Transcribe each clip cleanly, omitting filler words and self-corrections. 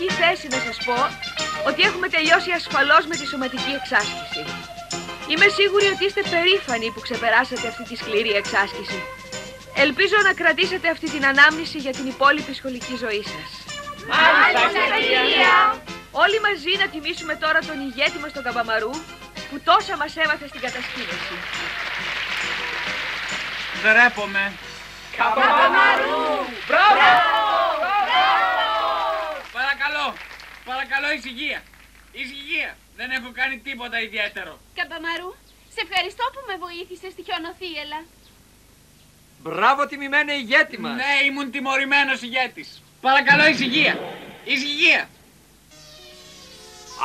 τελική θέση να σας πω ότι έχουμε τελειώσει ασφαλώς με τη σωματική εξάσκηση. Είμαι σίγουρη ότι είστε περήφανοι που ξεπεράσατε αυτή τη σκληρή εξάσκηση. Ελπίζω να κρατήσετε αυτή την ανάμνηση για την υπόλοιπη σχολική ζωή σας. Μάλιστα, κυρία! Όλοι μαζί να τιμήσουμε τώρα τον ηγέτη μας τον Καμπαμαρού που τόσα μας έμαθε στην κατασκήνωση. Δρέπομαι. Καμπαμαρού! Μπράβο! Παρακαλώ, ησυχία. Ησυχία. Δεν έχω κάνει τίποτα ιδιαίτερο. Καμπαμαρού, σε ευχαριστώ που με βοήθησες στη χιονοθύελα. Μπράβο, τιμημένε ηγέτη μας. Ναι, ήμουν τιμωρημένος ηγέτης. Παρακαλώ, ησυχία. Ησυχία.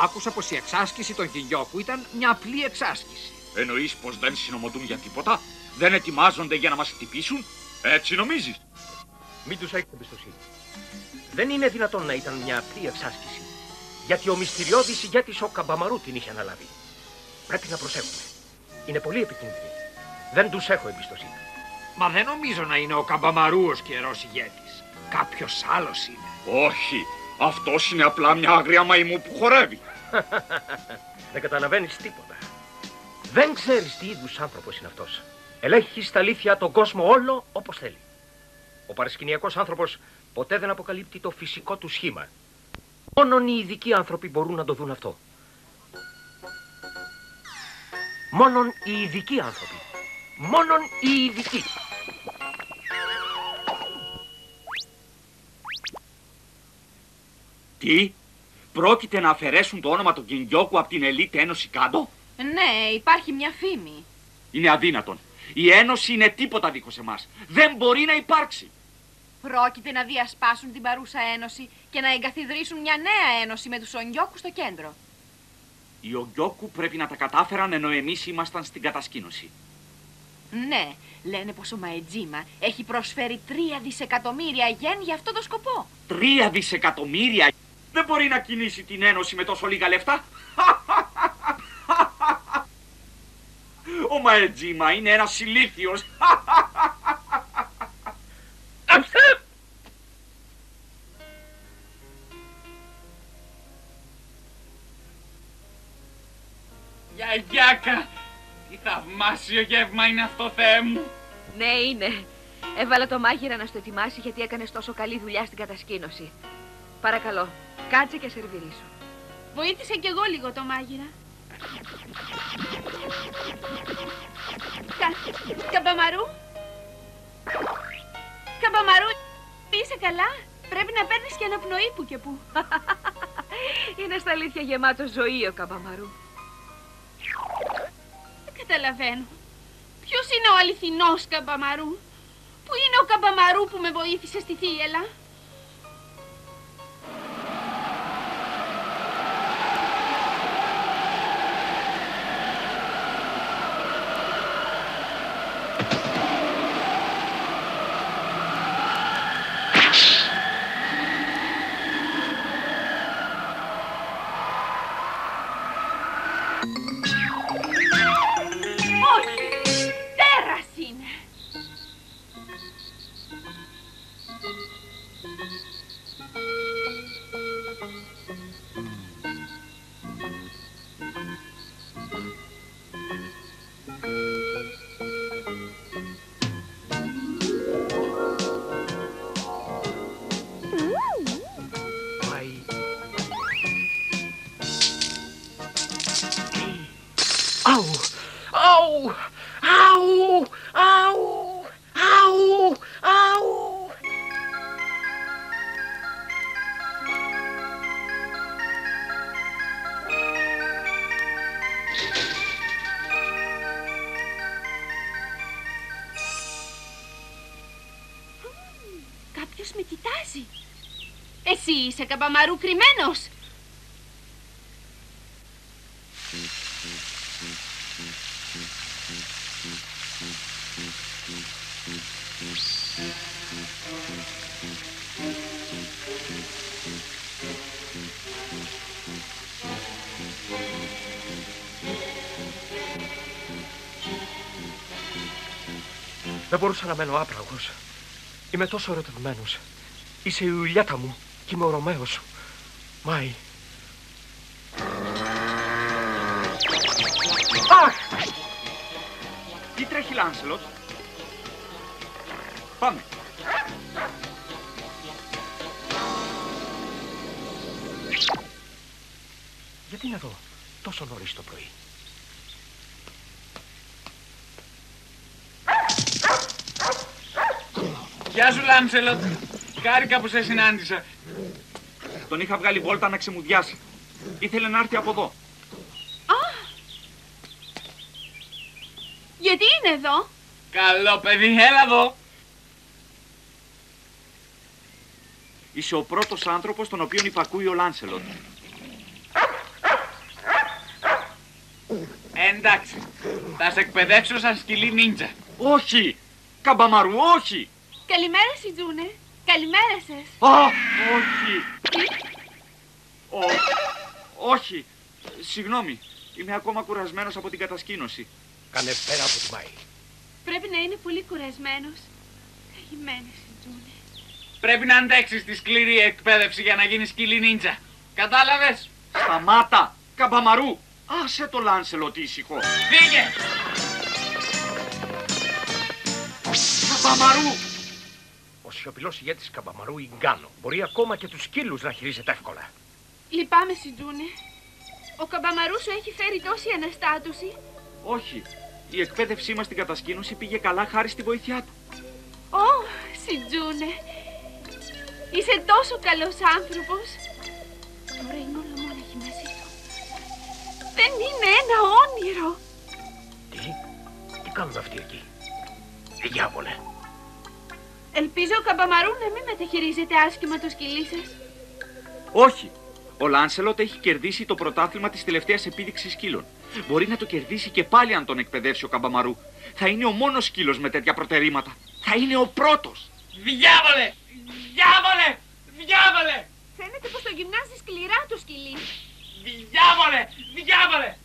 Άκουσα πως η εξάσκηση των Γιγιόκου ήταν μια απλή εξάσκηση. Εννοείς πως δεν συνομωτούν για τίποτα? Δεν ετοιμάζονται για να μας χτυπήσουν? Έτσι νομίζεις? Μην τους έχετε εμπιστοσύνη. Δεν είναι δυνατόν να ήταν μια απλή εξάσκηση. Γιατί ο μυστηριώδης ηγέτης ο Καμπαμαρού την είχε αναλάβει. Πρέπει να προσέχουμε. Είναι πολύ επικίνδυνοι. Δεν τους έχω εμπιστοσύνη. Μα δεν νομίζω να είναι ο Καμπαμαρού ο καιρός ηγέτης. Κάποιος άλλος είναι. Όχι. Αυτός είναι απλά μια άγρια μαϊμού που χορεύει. Δεν καταλαβαίνεις τίποτα. Δεν ξέρεις τι είδους άνθρωπος είναι αυτός. Ελέγχει στα αλήθεια τον κόσμο όλο όπως θέλει. Ο παρασκηνιακός άνθρωπος ποτέ δεν αποκαλύπτει το φυσικό του σχήμα. Μόνον οι ειδικοί άνθρωποι μπορούν να το δουν αυτό. Μόνον οι ειδικοί άνθρωποι. Μόνον οι ειδικοί. Τι? Πρόκειται να αφαιρέσουν το όνομα των Γιγιόκου από την Ελίτ Ένωση Κάντο? Ναι, υπάρχει μια φήμη. Είναι αδύνατον. Η Ένωση είναι τίποτα δίχως εμάς. Δεν μπορεί να υπάρξει. Πρόκειται να διασπάσουν την παρούσα ένωση και να εγκαθιδρύσουν μια νέα ένωση με τους Ονγκιόκου στο κέντρο. Οι Ονγκιόκου πρέπει να τα κατάφεραν ενώ εμείς ήμασταν στην κατασκήνωση. Ναι, λένε πως ο Μαετζίμα έχει προσφέρει 3 δισεκατομμύρια γεν για αυτό το σκοπό. 3 δισεκατομμύρια! Δεν μπορεί να κινήσει την Ένωση με τόσο λίγα λεφτά. Ο Μαετζίμα είναι ένας ηλίθιος. Γιαγιάκα, τι θαυμάσιο γεύμα είναι αυτό, Θεέ μου. Ναι, είναι. Έβαλα το μάγειρα να στο ετοιμάσει γιατί έκανες τόσο καλή δουλειά στην κατασκήνωση. Παρακαλώ, κάτσε και σερβιρίσου. Βοήθησε κι εγώ λίγο το μάγειρα. Καμπαμαρού. Καμπαμαρού, είσαι καλά? Πρέπει να παίρνεις και αναπνοή που και που. Είναι στα αλήθεια γεμάτο ζωή ο Καμπαμαρού. Δεν καταλαβαίνω. Ποιος είναι ο αληθινός Καμπαμαρού? Πού είναι ο Καμπαμαρού που με βοήθησε στη θύελα? Κάποιος με κοιτάζει. Εσύ είσαι Καμπαμαρού κρυμμένος. Δεν μπορούσα να μένω άπραγος. Είμαι τόσο ερωτευμένος. Είσαι η Ιουλιάτα μου και είμαι ο Ρωμαίος σου. Μάη. Αχ! Τι τρέχει, Λάνσελοτ? Πάμε. Γιατί είναι εδώ τόσο νωρίς το πρωί? Γεια σου, Λάνσελοτ. Χάρηκα που σε συνάντησα. Τον είχα βγάλει βόλτα να ξεμουδιάσει. Ήθελε να έρθει από εδώ. Γιατί είναι εδώ? Καλό παιδί, έλα εδώ. Είσαι ο πρώτος άνθρωπος τον οποίον υπακούει ο Λάνσελοτ. Εντάξει, θα σε εκπαιδεύσω σαν σκυλί νίντζα. Όχι! Καμπαμαρού, όχι! Καλημέρα, Σιτζούνε. Καλημέρα σας. Όχι! Όχι! Συγγνώμη, είμαι ακόμα κουρασμένος από την κατασκήνωση. Κάνε πέρα από τη Μάη. Πρέπει να είναι πολύ κουρασμένος. Καημένε, Σιτζούνε. Πρέπει να αντέξεις τη σκληρή εκπαίδευση για να γίνεις σκυλί νίντζα. Κατάλαβες? Σταμάτα! Καμπαμαρού! Άσε το Λάνσελοτ ήσυχο. Φύγε! Καμπαμαρού! Ο σιωπηλός ηγέτης Καμπαμαρού Ιγκάνο μπορεί ακόμα και τους σκύλους να χειρίζεται εύκολα. Λυπάμαι, Σιτζούνε. Ο Καμπαμαρού σου έχει φέρει τόση αναστάτωση. Όχι. Η εκπαίδευσή μας στην κατασκήνωση πήγε καλά χάρη στη βοήθειά του. Ω, Σιτζούνε. Είσαι τόσο καλός άνθρωπος. Τώρα είναι όλα μόναχη μαζί του. Δεν είναι ένα όνειρο. Τι κάνουν αυτοί εκεί? Διάβολε. Ελπίζω ο Καμπαμαρού να μην μεταχειρίζεται άσχημα το σκυλί σας. Όχι. Ο Λάνσελοτ έχει κερδίσει το πρωτάθλημα της τελευταίας επίδειξης σκύλων. Μπορεί να το κερδίσει και πάλι αν τον εκπαιδεύσει ο Καμπαμαρού. Θα είναι ο μόνος σκύλος με τέτοια προτερήματα. Θα είναι ο πρώτος. Διάβολε! Διάβολε! Διάβολε! Φαίνεται πως το γυμνάζει σκληρά το σκυλί. Διάβολε! Διάβολε!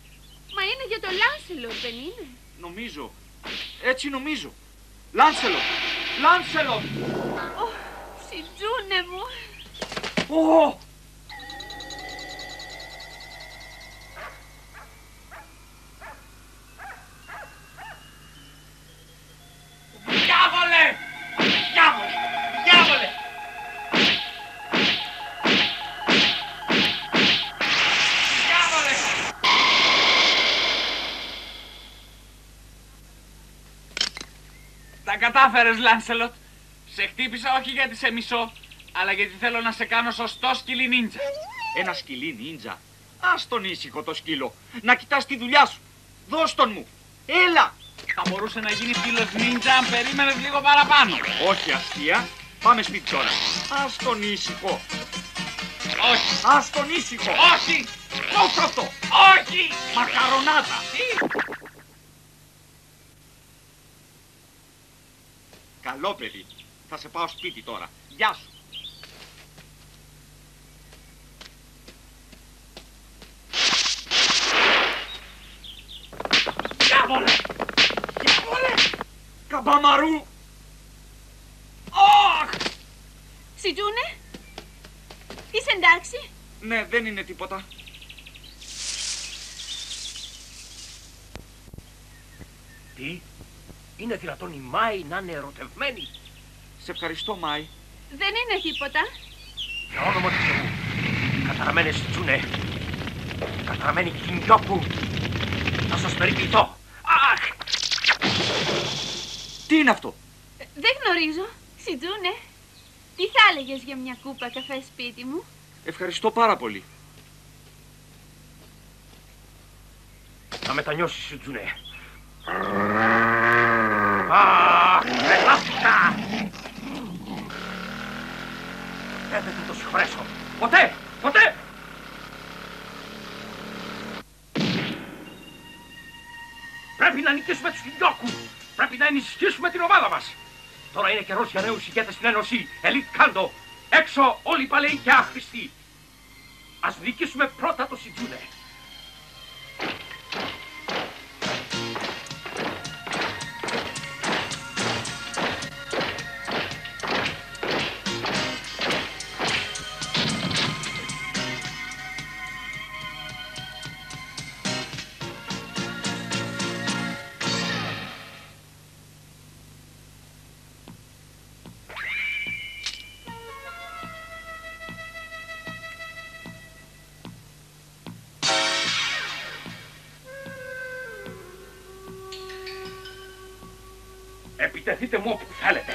Μα είναι για το Λάνσελοτ, δεν είναι? Νομίζω. Έτσι νομίζω. Λάνσελοτ! Λάνσελοτ! Ω, Σιτζούνε μου. Ω! Διάβολε! Διάβολε! Διάβολε! Διάβολε! Τα κατάφερες, Λάνσελοτ. Σε χτύπησα όχι γιατί σε μισώ, αλλά γιατί θέλω να σε κάνω σωστό σκυλί νίντζα. Ένα σκυλί νίντζα. Ας τον ήσυχο το σκύλο. Να κοιτάς τη δουλειά σου. Δώσ' τον μου. Έλα. Θα μπορούσε να γίνει φίλος νίντζα αν περίμενες λίγο παραπάνω. Όχι αστεία. Πάμε σπίτι τώρα. Ας τον ήσυχο. Όχι. Ας τον ήσυχο. Όχι. Δώσ' αυτό. Όχι. Μακαρονάτα. Καλό παιδί. Θα σε πάω σπίτι τώρα. Γεια σου. Διάβολε! Διάβολε! Καμπαμαρού! Αχ! Σιτζούνε, είσαι εντάξει? Ναι, δεν είναι τίποτα. Τι? Είναι δυνατόν η Μάη να είναι ερωτευμένη? Σε ευχαριστώ, Μάη. Δεν είναι τίποτα. Για όνομα του Θεού. Καταραμένε Σιτζούνε. Καταραμένη Κινγκιόκου. Θα σας περιποιηθώ. Αχ! Τι είναι αυτό? Δεν γνωρίζω. Σιτζούνε, τι θα έλεγες για μια κούπα καφέ σπίτι μου? Ευχαριστώ πάρα πολύ. Θα μετανιώσεις, Σιτζούνε. Αχ! Τρελάθηκα! Δεν θα το συγχωρέσω. Ποτέ! Ποτέ! Πρέπει να νικήσουμε τους Κινγκιόκου. Πρέπει να ενισχύσουμε την ομάδα μας. Τώρα είναι καιρός για νέους ηγέτες στην Ένωση. Ελίτ Κάντο. Έξω όλοι οι παλαιοί και άχρηστοι. Ας νικήσουμε πρώτα το Σιτζούνε. Επιτεθείτε μου όπου θέλετε.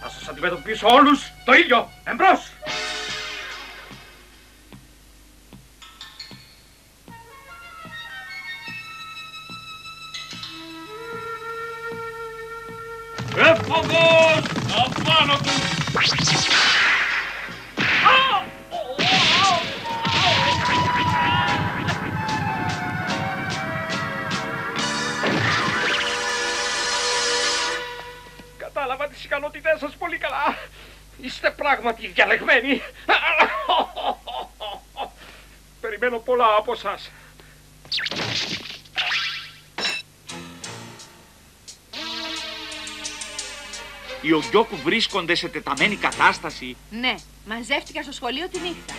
Θα σας αντιμετωπίσω όλους το ίδιο. Εμπρός! Έφοβος! Απάνω του! Κατάλαβα τις ικανότητές σας πολύ καλά. Είστε πράγματι διαλεγμένοι. Περιμένω πολλά από σας. Οι Ογιόκου βρίσκονται σε τεταμένη κατάσταση. Ναι, μαζεύτηκα στο σχολείο τη νύχτα.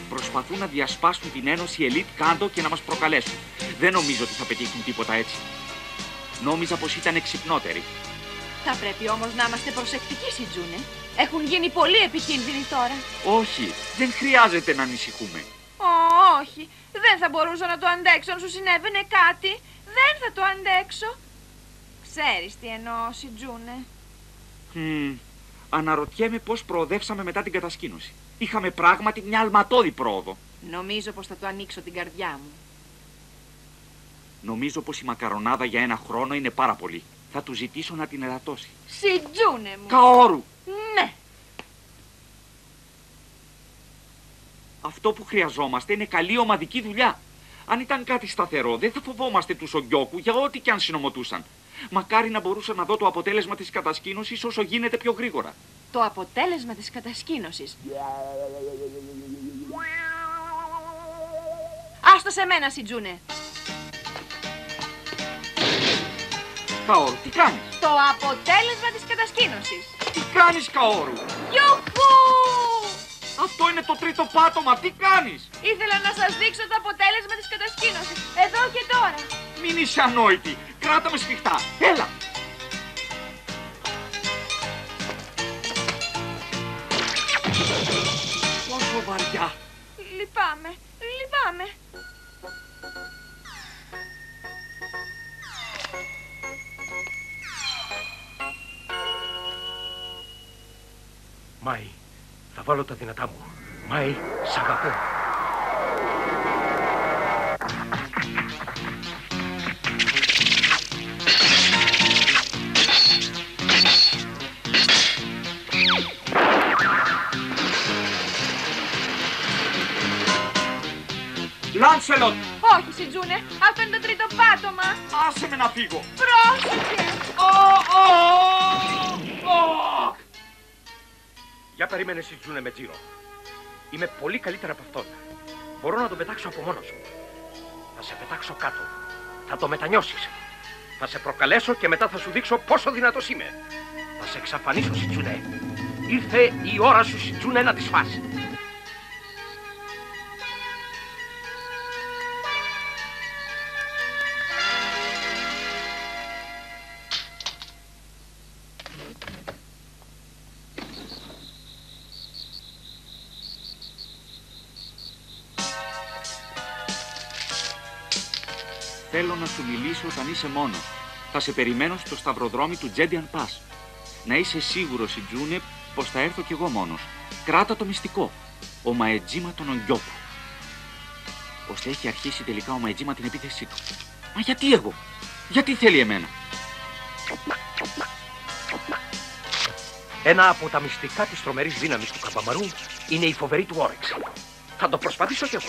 Προσπαθούν να διασπάσουν την ένωση Elite Kando και να μας προκαλέσουν. Δεν νομίζω ότι θα πετύχουν τίποτα έτσι. Νόμιζα πως ήταν εξυπνότεροι. Θα πρέπει όμως να είμαστε προσεκτικοί, Σιτζούνε. Έχουν γίνει πολύ επικίνδυνοι τώρα. Όχι, δεν χρειάζεται να ανησυχούμε. Όχι, δεν θα μπορούσα να το αντέξω αν σου συνέβαινε κάτι. Δεν θα το αντέξω. Ξέρεις τι εννοώ, Σιτζούνε. Αναρωτιέμαι πώς προοδεύσαμε μετά την κατασκήνωση. Είχαμε πράγματι μια αλματώδη πρόοδο. Νομίζω πως θα του ανοίξω την καρδιά μου. Νομίζω πως η μακαρονάδα για ένα χρόνο είναι πάρα πολύ. Θα του ζητήσω να την ελαττώσει. Σιτζούνε μου. Καόρου! Ναι. Αυτό που χρειαζόμαστε είναι καλή ομαδική δουλειά. Αν ήταν κάτι σταθερό, δεν θα φοβόμαστε τους Ογιόκου για ό,τι και αν συνομωτούσαν. Μακάρι να μπορούσα να δω το αποτέλεσμα της κατασκήνωσης όσο γίνεται πιο γρήγορα. Το αποτέλεσμα της κατασκήνωσης. Άστο σε μένα, Σιτζούνε. Καόρου, τι κάνεις? Το αποτέλεσμα της κατασκήνωσης. Τι κάνεις, Καόρου? Γιουχού! Αυτό είναι το τρίτο πάτωμα, τι κάνεις? Ήθελα να σας δείξω το αποτέλεσμα της κατασκήνωσης. Εδώ και τώρα. Μην είσαι ανόητη. Κράτα με σφιχτά. Έλα. Πόσο βαριά. Λυπάμαι. Μάη, θα βάλω τα δυνατά μου. Μάη, σ' αγαπώ. Λάνσελοτ! Όχι, Σιτζούνε, αυτό είναι το τρίτο πάτωμα. Άσε με να φύγω. Πρόσεχε. Για περίμενε, Σιτζούνε Μετζίρο. Είμαι πολύ καλύτερα από αυτόν. Μπορώ να τον πετάξω από μόνος μου. Θα σε πετάξω κάτω. Θα το μετανιώσεις. Θα σε προκαλέσω και μετά θα σου δείξω πόσο δυνατός είμαι. Θα σε εξαφανίσω, Σιτζούνε. Ήρθε η ώρα σου, Σιτζούνε, να τις φας. Θέλω να σου μιλήσω όταν είσαι μόνος. Θα σε περιμένω στο σταυροδρόμι του Τζέντιαν Πας. Να είσαι σίγουρος, Σιτζούνε, πως θα έρθω κι εγώ μόνος. Κράτα το μυστικό. Ο Μαετζίμα των Ογιόκου. Ώστε έχει αρχίσει τελικά ο Μαετζίμα την επίθεσή του. Μα γιατί εγώ? Γιατί θέλει εμένα? Ένα από τα μυστικά της τρομερής δύναμης του Καμπαμαρού είναι η φοβερή του όρεξη. Θα το προσπαθήσω κι εγώ.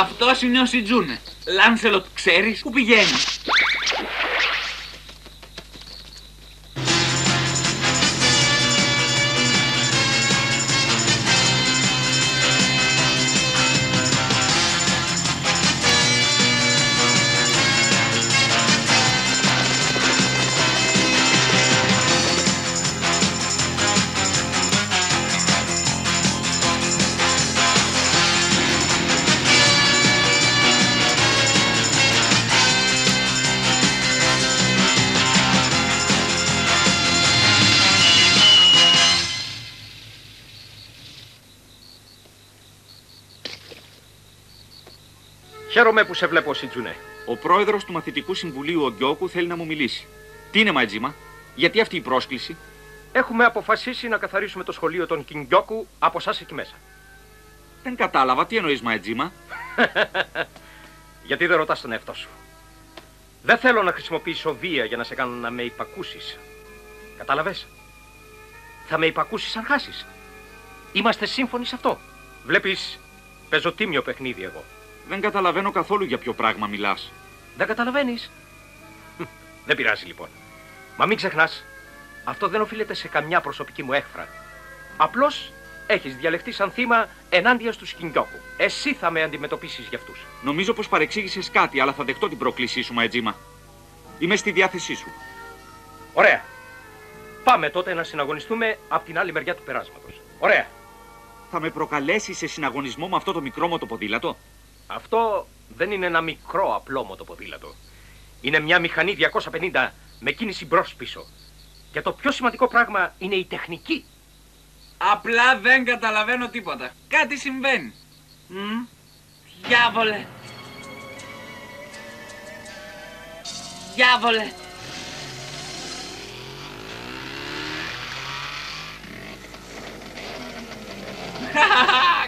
Αυτός είναι ο Σιτζούνε. Λάνσελοτ, ξέρεις που πηγαίνει? Χαίρομαι που σε βλέπω, Σιτζούνε. Ο πρόεδρος του Μαθητικού Συμβουλίου, ο Γκιόκου, θέλει να μου μιλήσει. Τι είναι, Μαετζίμα? Γιατί αυτή η πρόσκληση? Έχουμε αποφασίσει να καθαρίσουμε το σχολείο των Κινγκιόκου από εσάς εκεί μέσα. Δεν κατάλαβα. Τι εννοείς, Μαετζίμα? Γιατί δεν ρωτάς τον εαυτό σου? Δεν θέλω να χρησιμοποιήσω βία για να σε κάνω να με υπακούσεις. Κατάλαβες? Θα με υπακούσεις αν χάσεις. Είμαστε σύμφωνοι σε αυτό. Βλέπεις, παίζω τίμιο παιχνίδι εγώ. Δεν καταλαβαίνω καθόλου για ποιο πράγμα μιλάς. Δεν καταλαβαίνεις? Δεν πειράζει λοιπόν. Μα μην ξεχνάς, αυτό δεν οφείλεται σε καμιά προσωπική μου έχφρα. Απλώς έχεις διαλεχθεί σαν θύμα ενάντια στους Κινγκιόκου. Εσύ θα με αντιμετωπίσεις για αυτούς. Νομίζω πως παρεξήγησες κάτι, αλλά θα δεχτώ την πρόκλησή σου, Μαετζίμα. Είμαι στη διάθεσή σου. Ωραία. Πάμε τότε να συναγωνιστούμε από την άλλη μεριά του περάσματος. Ωραία. Θα με προκαλέσεις σε συναγωνισμό με αυτό το μικρό μοτοποδήλατο? Αυτό δεν είναι ένα μικρό απλό μοτοποδήλατο. Είναι μια μηχανή 250 με κίνηση μπρος-πίσω. Και το πιο σημαντικό πράγμα είναι η τεχνική. Απλά δεν καταλαβαίνω τίποτα. Κάτι συμβαίνει. Διάβολε. Διάβολε.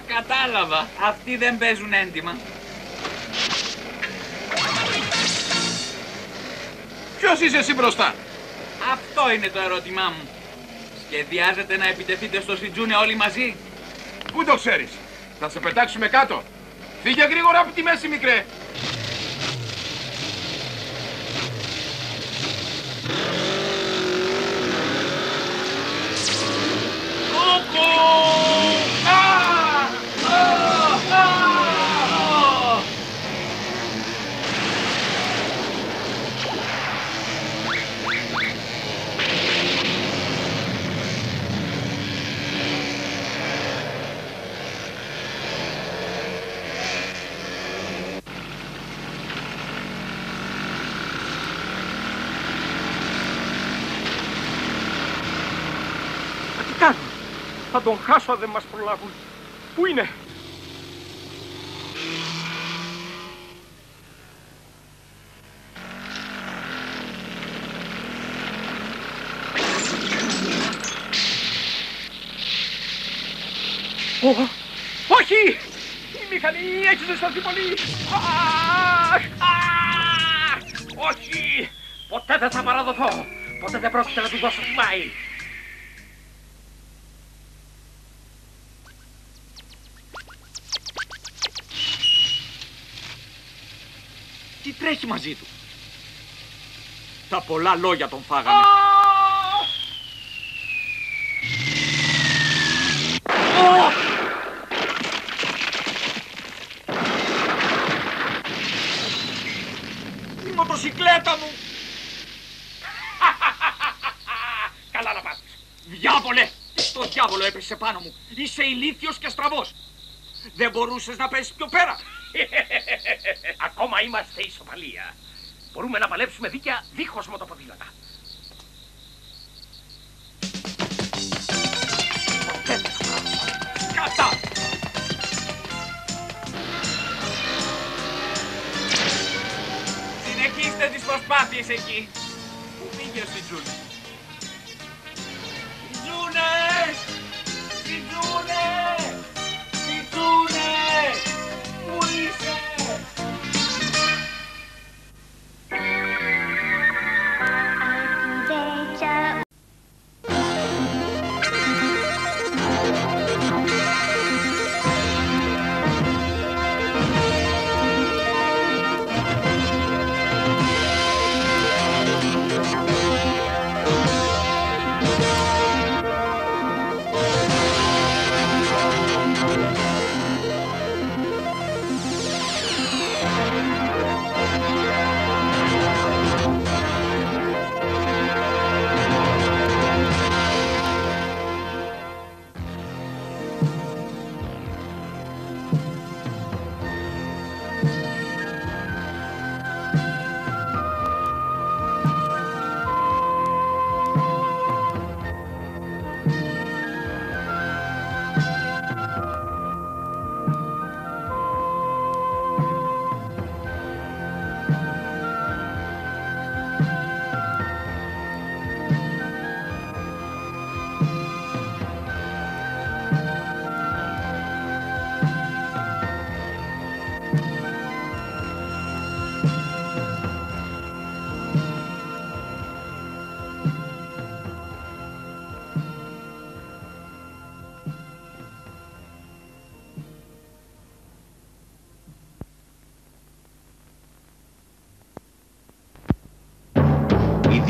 Κατάλαβα. Αυτοί δεν παίζουν έντιμα. Ποιος είσαι εσύ μπροστά? Αυτό είναι το ερώτημά μου. Σχεδιάζετε να επιτεθείτε στο Σιτζούνε όλοι μαζί? Πού το ξέρεις? Θα σε πετάξουμε κάτω. Φύγε γρήγορα από τη μέση, μικρέ. Θα τον χάσω αν δεν μας προλάβουν. Πού είναι? Όχι! Η μηχανή έχει ζεσταθεί πολύ! Όχι! Ποτέ δεν θα παραδοθώ! Ποτέ δεν πρόκειται να του δώσω τη μάη! Τι τρέχει μαζί του? Τα πολλά λόγια τον φάγανε. Η μοτοσικλέτα μου! Καλά να πας! Διάβολε! Το διάβολο έπεσε πάνω μου. Είσαι ηλίθιος και στραβός. Δεν μπορούσες να πέσεις πιο πέρα. Ακόμα είμαστε ισοπαλία. Μπορούμε να παλέψουμε δίκαια δίχως μοτοποδήλατα. Κατά! Συνεχίστε τις προσπάθειες εκεί. Πού πήγε ο Σιτζούνε? Σιτζούνε! Σιτζούνε! Σιτζούνε! Πού είσαι?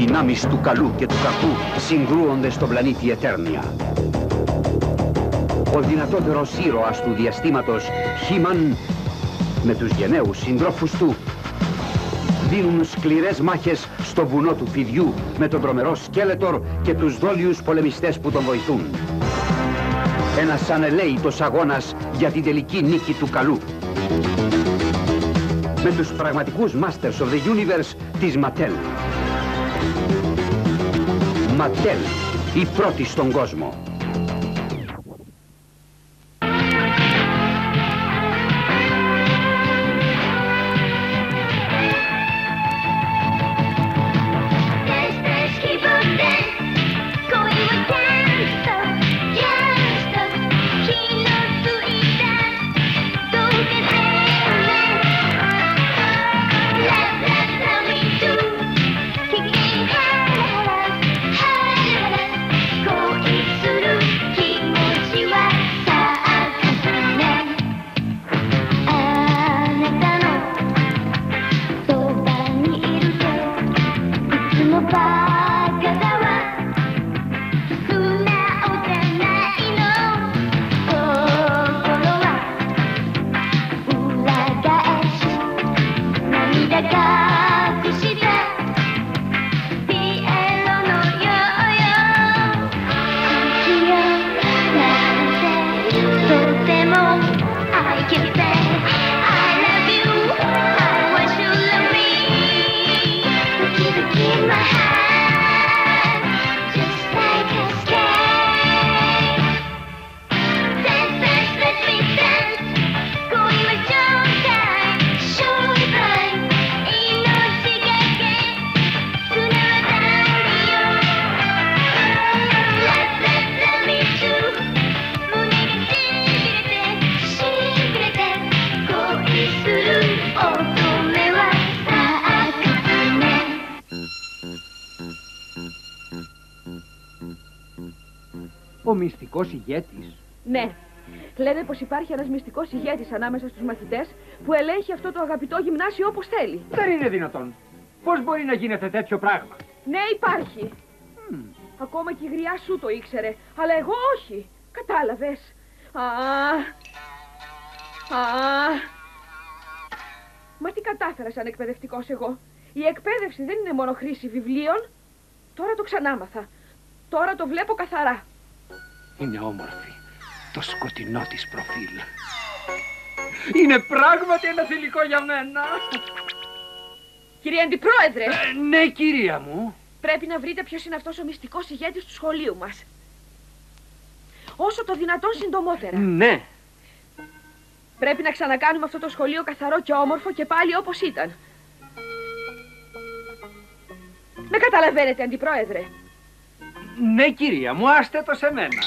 δυνάμεις του καλού και του κακού συγκρούονται στον πλανήτη Ετέρνια. Ο δυνατότερος ήρωας του διαστήματος, He-Man, με τους γενναίους συντρόφους του, δίνουν σκληρές μάχες στο βουνό του Φιδιού με τον τρομερό Σκέλετορ και τους δόλιους πολεμιστές που τον βοηθούν. Ένας ανελαίητος αγώνας για την τελική νίκη του καλού. Με τους πραγματικούς Masters of the Universe της Mattel. Mattel, η πρώτη στον κόσμο. Ο μυστικός ηγέτης. Ναι. Λένε πως υπάρχει ένας μυστικός ηγέτης ανάμεσα στους μαθητές που ελέγχει αυτό το αγαπητό γυμνάσιο όπως θέλει. Δεν είναι δυνατόν. Πώς μπορεί να γίνεται τέτοιο πράγμα? Ναι, υπάρχει. Ακόμα και η γριά σου το ήξερε, αλλά εγώ όχι. Κατάλαβες. Μα τι κατάφερα σαν εκπαιδευτικός εγώ? Η εκπαίδευση δεν είναι μόνο χρήση βιβλίων. Τώρα το ξανάμαθα. Τώρα το βλέπω καθαρά. Είναι όμορφη. Το σκοτεινό της προφίλ. Είναι πράγματι ένα θηλυκό για μένα. Κύριε Αντιπρόεδρε. Ναι, κυρία μου. Πρέπει να βρείτε ποιος είναι αυτός ο μυστικός ηγέτης του σχολείου μας. Όσο το δυνατόν συντομότερα. Ναι. Πρέπει να ξανακάνουμε αυτό το σχολείο καθαρό και όμορφο και πάλι όπως ήταν. Με καταλαβαίνετε, Αντιπρόεδρε? Ναι, κυρία μου, άστε το σε μένα.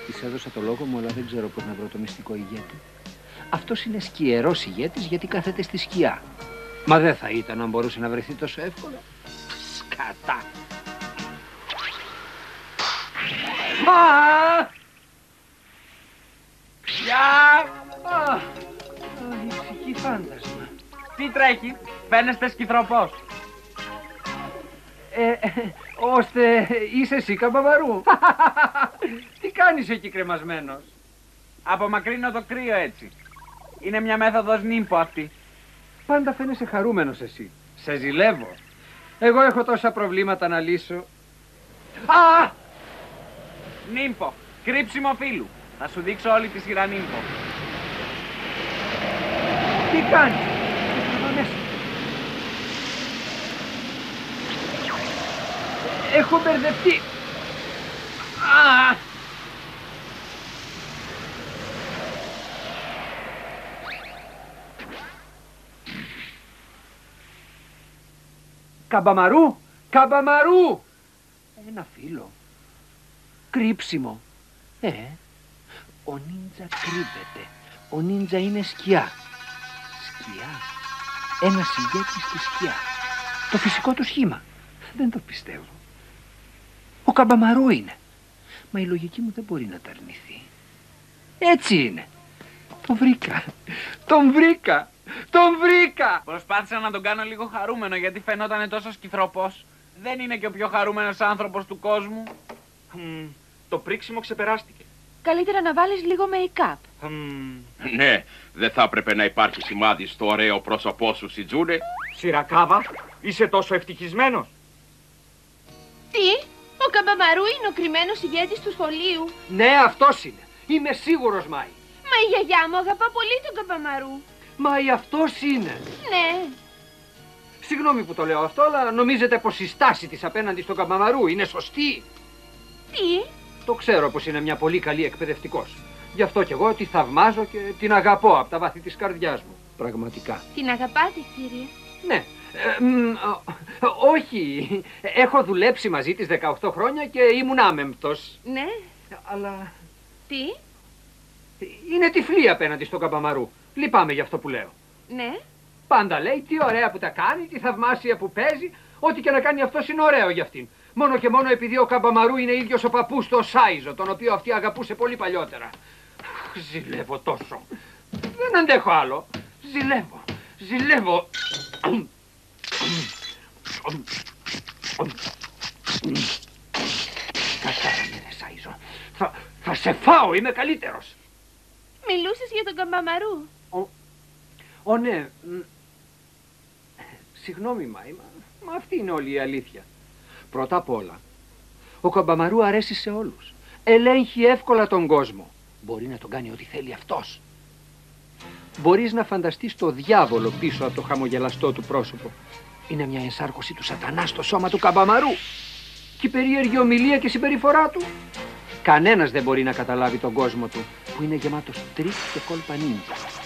Της έδωσα το λόγο μου, αλλά δεν ξέρω πώς να βρω το μυστικό ηγέτη. Αυτός είναι σκιερός ηγέτης γιατί κάθεται στη σκιά. Μα δεν θα ήταν αν μπορούσε να βρεθεί τόσο εύκολα. Σκατά. Ηψική φάντασμα. Τι τρέχει, φαίνεστε σκυθροπός. Ώστε είσαι εσύ, Καμπαμαρού. Τι κάνεις εκεί κρεμασμένος? Απομακρύνω το κρύο έτσι. Είναι μια μέθοδος νύμπο αυτή. Πάντα φαίνεσαι χαρούμενος εσύ. Σε ζηλεύω. Εγώ έχω τόσα προβλήματα να λύσω. Νύμπο, κρύψιμο φύλου. Θα σου δείξω όλη τη σειρά νύμπο. Τι κάνεις? Έχω μπερδευτεί. Καμπαμαρού! Καμπαμαρού! Ένα φύλλο. Κρύψιμο. Ο νίντζα κρύβεται. Ο νίντζα είναι σκιά. Σκιά. Ένας ηγέτης στη σκιά. Το φυσικό του σχήμα. Δεν το πιστεύω. Ο Καμπαμαρού είναι. Μα η λογική μου δεν μπορεί να τα αρνηθεί. Έτσι είναι. Τον βρήκα. Τον βρήκα. Τον βρήκα! Προσπάθησα να τον κάνω λίγο χαρούμενο γιατί φαινόταν τόσο σκυθροπός. Δεν είναι και ο πιο χαρούμενος άνθρωπος του κόσμου. Το πρίξιμο ξεπεράστηκε. Καλύτερα να βάλεις λίγο make-up. Ναι, δεν θα έπρεπε να υπάρχει σημάδι στο ωραίο πρόσωπό σου, Σιτζούνε. Σιρακάβα, είσαι τόσο ευτυχισμένος. Τι, ο Καμπαμαρού είναι ο κρυμμένος ηγέτης του σχολείου. Ναι, αυτός είναι. Είμαι σίγουρος, Μάη. Μα η γιαγιά μου αγαπά πολύ τον Καμπαμαρού. Μάη, αυτός είναι. Ναι. Συγγνώμη που το λέω αυτό, αλλά νομίζετε πως η στάση της απέναντι στον Καμπαμαρού είναι σωστή? Τι? Το ξέρω πως είναι μια πολύ καλή εκπαιδευτικός. Γι' αυτό κι εγώ τη θαυμάζω και την αγαπώ από τα βάθη της καρδιάς μου. Πραγματικά. Την αγαπάτε, κύριε? Ναι. Όχι. Έχω δουλέψει μαζί της 18 χρόνια και ήμουν άμεμπτος. Ναι. Αλλά... Τι? Είναι τυφλή απέναντι στον Καμπαμαρού. Λυπάμαι γι' αυτό που λέω. Ναι. Πάντα λέει τι ωραία που τα κάνει, τι θαυμάσια που παίζει. Ό,τι και να κάνει αυτός είναι ωραίο για αυτήν. Μόνο και μόνο επειδή ο Καμπαμαρού είναι ίδιος ο παππούς του Σάιζο, τον οποίο αυτή αγαπούσε πολύ παλιότερα. Ζηλεύω τόσο. Δεν αντέχω άλλο. Ζηλεύω. Κατάραμε, ρε Σάιζο. Θα σε φάω, είμαι καλύτερος. Μιλούσες για τον Καμπαμαρού? Ναι. Συγγνώμη, Μάη, μα αυτή είναι όλη η αλήθεια. Πρώτα απ' όλα, ο Καμπαμαρού αρέσει σε όλους. Ελέγχει εύκολα τον κόσμο. Μπορεί να τον κάνει ό,τι θέλει αυτός. Μπορείς να φανταστείς το διάβολο πίσω από το χαμογελαστό του πρόσωπο. Είναι μια ενσάρκωση του σατανά στο σώμα του Καμπαμαρού. Και η περίεργη ομιλία και συμπεριφορά του. Κανένας δεν μπορεί να καταλάβει τον κόσμο του, που είναι γεμάτος τρίκ και κόλπα νίντζα.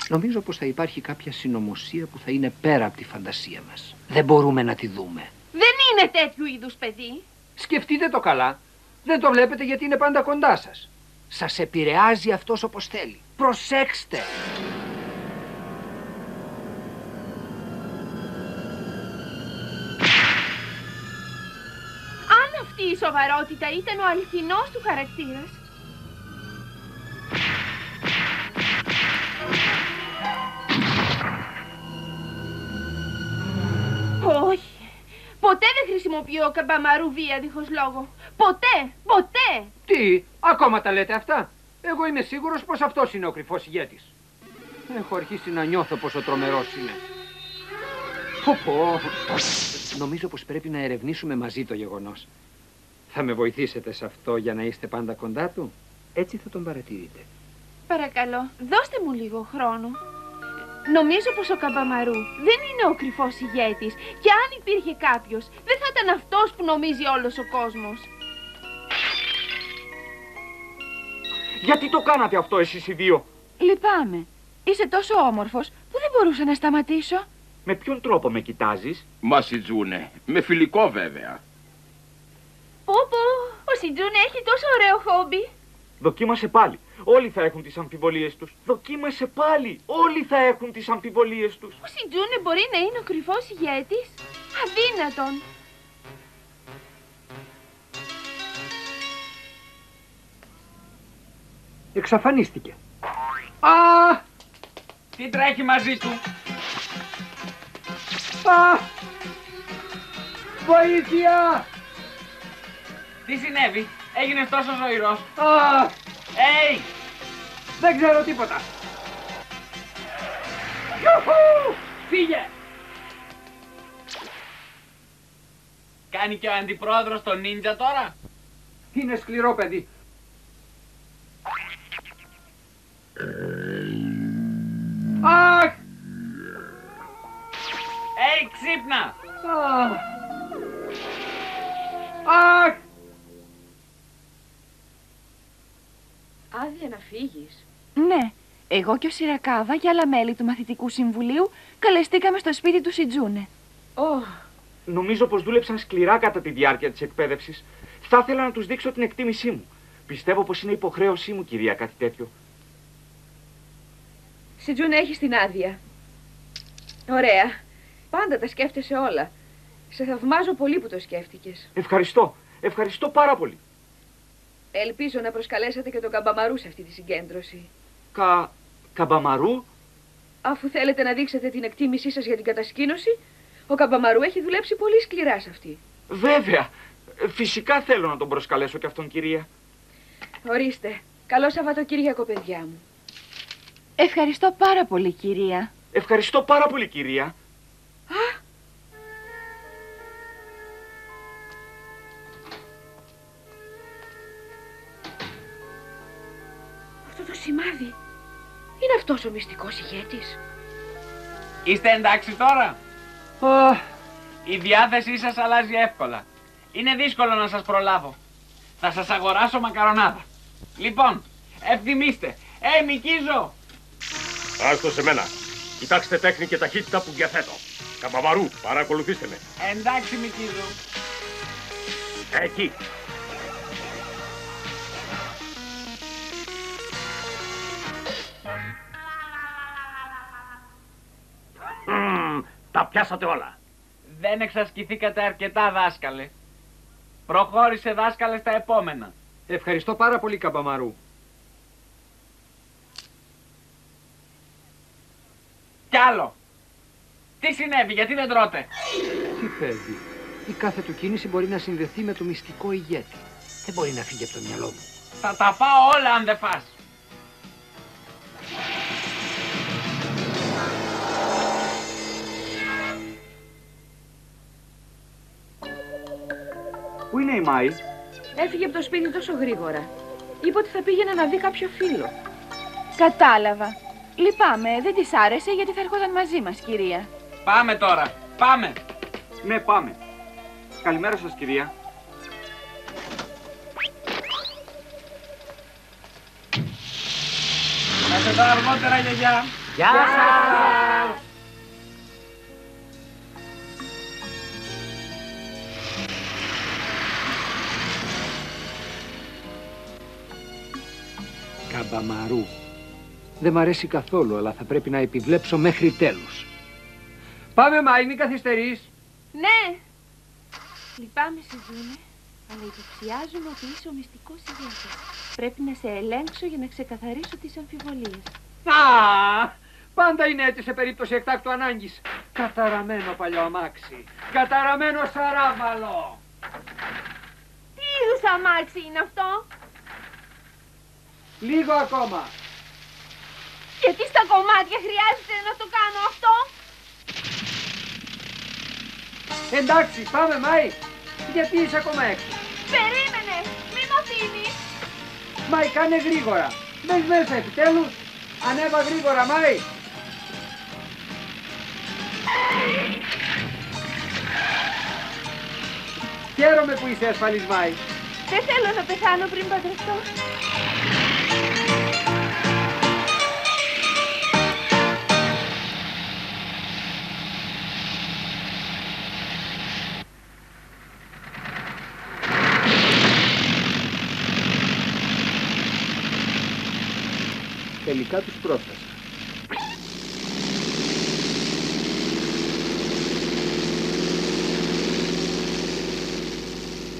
Νομίζω πως θα υπάρχει κάποια συνωμοσία που θα είναι πέρα από τη φαντασία μας. Δεν μπορούμε να τη δούμε. Δεν είναι τέτοιου είδους παιδί. Σκεφτείτε το καλά. Δεν το βλέπετε γιατί είναι πάντα κοντά σας. Σας επηρεάζει αυτός όπως θέλει. Προσέξτε. Αν αυτή η σοβαρότητα ήταν ο αληθινός του χαρακτήρας. Όχι. Ποτέ δεν χρησιμοποιώ Καμπαμαρού βία δίχως λόγο. Ποτέ. Τι, ακόμα τα λέτε αυτά? Εγώ είμαι σίγουρος πως αυτός είναι ο κρυφός ηγέτης. Έχω αρχίσει να νιώθω πόσο τρομερός είναι. Νομίζω πως πρέπει να ερευνήσουμε μαζί το γεγονός. Θα με βοηθήσετε σε αυτό για να είστε πάντα κοντά του? Έτσι θα τον παρατηρείτε. Παρακαλώ, δώστε μου λίγο χρόνο. Νομίζω πως ο Καμπαμαρού δεν είναι ο κρυφός ηγέτης και αν υπήρχε κάποιος, δεν θα ήταν αυτός που νομίζει όλος ο κόσμος. Γιατί το κάνατε αυτό εσείς οι δύο? Λυπάμαι. Είσαι τόσο όμορφος που δεν μπορούσα να σταματήσω. Με ποιον τρόπο με κοιτάζεις? Μα Σιτζούνε, με φιλικό βέβαια. Πω, ο Σιτζούνε έχει τόσο ωραίο χόμπι. Δοκίμασε πάλι. Όλοι θα έχουν τις αμφιβολίες τους. Δοκίμασε πάλι. Όλοι θα έχουν τις αμφιβολίες τους. Ο Σιτζούνε μπορεί να είναι ο κρυφός ηγέτης? Αδύνατον. Εξαφανίστηκε. Τι τρέχει μαζί του? Βοήθεια! Τι συνέβη? Έγινες τόσο ζωηρός? Δεν ξέρω τίποτα. Ιουχου! Φύγε! Κάνει και ο αντιπρόεδρος τον νίντζα τώρα? Είναι σκληρό παιδί. Αχ! Ξύπνα! Αχ! Άδεια να φύγεις? Ναι. Εγώ και ο Σιρακάβα και άλλα μέλη του Μαθητικού Συμβουλίου καλεστήκαμε στο σπίτι του Σιτζούνε. Νομίζω πως δούλεψαν σκληρά κατά τη διάρκεια της εκπαίδευσης. Θα ήθελα να τους δείξω την εκτίμησή μου. Πιστεύω πως είναι υποχρέωσή μου, κυρία, κάτι τέτοιο. Σιτζούνε, έχεις την άδεια. Ωραία. Πάντα τα σκέφτεσαι όλα. Σε θαυμάζω πολύ που το σκέφτηκες. Ευχαριστώ. Ευχαριστώ πάρα πολύ. Ελπίζω να προσκαλέσατε και τον Καμπαμαρού σε αυτή τη συγκέντρωση. Καμπαμαρού? Αφού θέλετε να δείξετε την εκτίμησή σας για την κατασκήνωση, ο Καμπαμαρού έχει δουλέψει πολύ σκληρά σε αυτή. Βέβαια. Φυσικά θέλω να τον προσκαλέσω και αυτόν, κυρία. Ορίστε. Καλό Σαββατοκύριακο, παιδιά μου. Ευχαριστώ πάρα πολύ, κυρία. Ευχαριστώ πάρα πολύ, κυρία. Α! Αυτό το σημάδι είναι αυτός ο μυστικός ηγέτης. Είστε εντάξει τώρα? Η διάθεσή σας αλλάζει εύκολα. Είναι δύσκολο να σας προλάβω. Θα σας αγοράσω μακαρονάδα. Λοιπόν, ευθυμίστε. Μικίζο! Άστο σε μένα. Κοιτάξτε τέχνη και ταχύτητα που διαθέτω. Καμπαμαρού, παρακολουθήστε με. Εντάξει, Μικίζο. Εκεί. Τα πιάσατε όλα. Δεν εξασκηθήκατε αρκετά, δάσκαλε. Προχώρησε, δάσκαλε, στα επόμενα. Ευχαριστώ πάρα πολύ, Καμπαμαρού. Κι άλλο. Τι συνέβη, γιατί δεν τρώτε? Τι παιδί. Η κάθε του κίνηση μπορεί να συνδεθεί με το μυστικό ηγέτη. Δεν μπορεί να φύγει από το μυαλό μου. Θα τα φάω όλα αν δεν φας. Πού είναι η Μάη? Έφυγε από το σπίτι τόσο γρήγορα. Είπε ότι θα πήγαινε να δει κάποιο φίλο. Κατάλαβα. Λυπάμαι, δεν της άρεσε γιατί θα έρχονταν μαζί μας, κυρία. Πάμε τώρα, πάμε. Ναι, πάμε. Καλημέρα σας, κυρία. Να σε δω αργότερα, γιαγιά. Γεια σας! Καμπαμαρού. Δεν μ' αρέσει καθόλου, αλλά θα πρέπει να επιβλέψω μέχρι τέλους. Πάμε, Μάη, μην καθυστερείς. Ναι. Λυπάμαι, Σιζούνε, αλλά υποψιάζομαι ότι είσαι ο μυστικός ηγέτης. Πρέπει να σε ελέγξω για να ξεκαθαρίσω τις αμφιβολίες. Α, πάντα είναι έτσι σε περίπτωση εκτάκτου ανάγκης. Καταραμένο παλιό αμάξι. Καταραμένο σαράβαλο. Τι είδους αμάξι είναι αυτό? Λίγο ακόμα. Γιατί στα κομμάτια χρειάζεται να το κάνω αυτό? Εντάξει, πάμε, Μάη. Γιατί είσαι ακόμα έξω? Περίμενε, μην μ' αφήνεις. Μάη, κάνε γρήγορα. Μπες μέσα επιτέλους. Ανέβα γρήγορα, Μάη. Χαίρομαι που είσαι ασφαλής, Μάη. Δεν θέλω να πεθάνω πριν παντρευτώ. Τελικά τους πρόφτασα.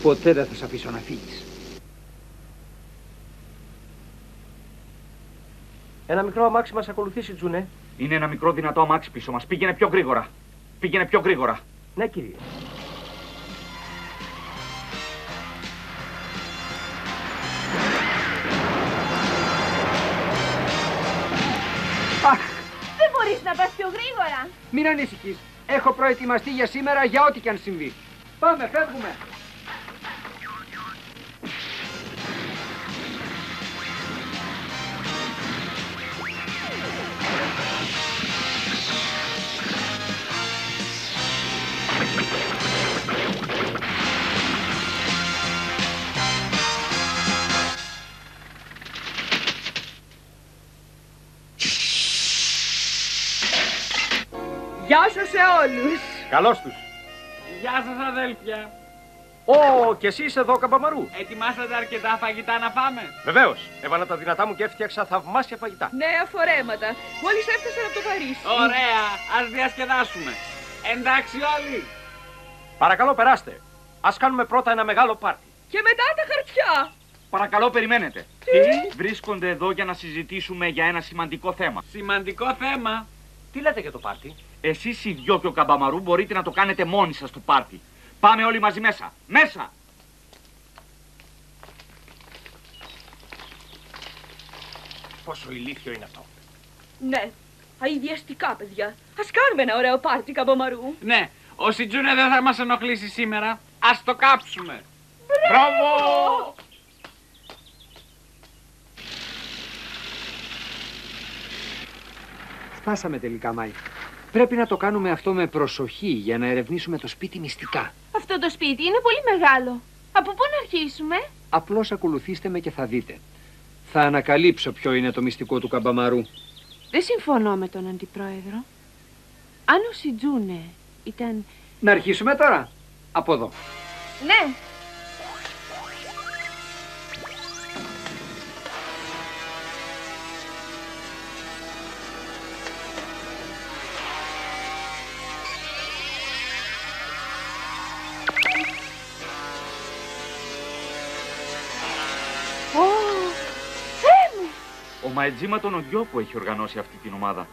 Ποτέ δεν θα σ' αφήσω να φύγεις. Ένα μικρό αμάξι μας ακολουθήσει, Τζούνε. Είναι ένα μικρό δυνατό αμάξι πίσω μας. Πήγαινε πιο γρήγορα. Πήγαινε πιο γρήγορα. Ναι, κύριε. Αχ, Δεν μπορείς να πας πιο γρήγορα. μην ανησυχείς. Έχω προετοιμαστεί για σήμερα για ό,τι και αν συμβεί. Πάμε, φεύγουμε. Γεια σας σε όλους. Καλώς τους. Γεια σας, αδέλφια. Ω, και εσύ είσαι εδώ, Καμπαμαρού. Ετοιμάσατε αρκετά φαγητά να φάμε? Βεβαίως. Έβαλα τα δυνατά μου και έφτιαξα θαυμάσια φαγητά. Νέα φορέματα. Μόλις έφτασαν από το Παρίσι. Ωραία, ας διασκεδάσουμε. Εντάξει όλοι? Παρακαλώ, περάστε. Ας κάνουμε πρώτα ένα μεγάλο πάρτι. Και μετά τα χαρτιά. Παρακαλώ, περιμένετε. Τι? Βρίσκονται εδώ για να συζητήσουμε για ένα σημαντικό θέμα. Σημαντικό θέμα. Τι λέτε για το πάρτι? Εσείς οι δυο και ο Καμπαμαρού μπορείτε να το κάνετε μόνοι σας το πάρτι. Πάμε όλοι μαζί μέσα. Μέσα! Πόσο ηλίθιο είναι αυτό. Ναι, αηδιαστικά παιδιά. Ας κάνουμε ένα ωραίο πάρτι, Καμπαμαρού. Ναι, ο Σιτζούνε δεν θα μας ενοχλήσει σήμερα. Ας το κάψουμε. Μπράβο! Φτάσαμε τελικά, Μάη. Πρέπει να το κάνουμε αυτό με προσοχή για να ερευνήσουμε το σπίτι μυστικά. Αυτό το σπίτι είναι πολύ μεγάλο. Από πού να αρχίσουμε? Απλώς ακολουθήστε με και θα δείτε. Θα ανακαλύψω ποιο είναι το μυστικό του Καμπαμαρού. Δεν συμφωνώ με τον Αντιπρόεδρο. Αν ο Σιτζούνε ήταν... Να αρχίσουμε τώρα. Από εδώ. Ναι. Ο Μαετζίμα τον Ογιώκου έχει οργανώσει αυτή την ομάδα.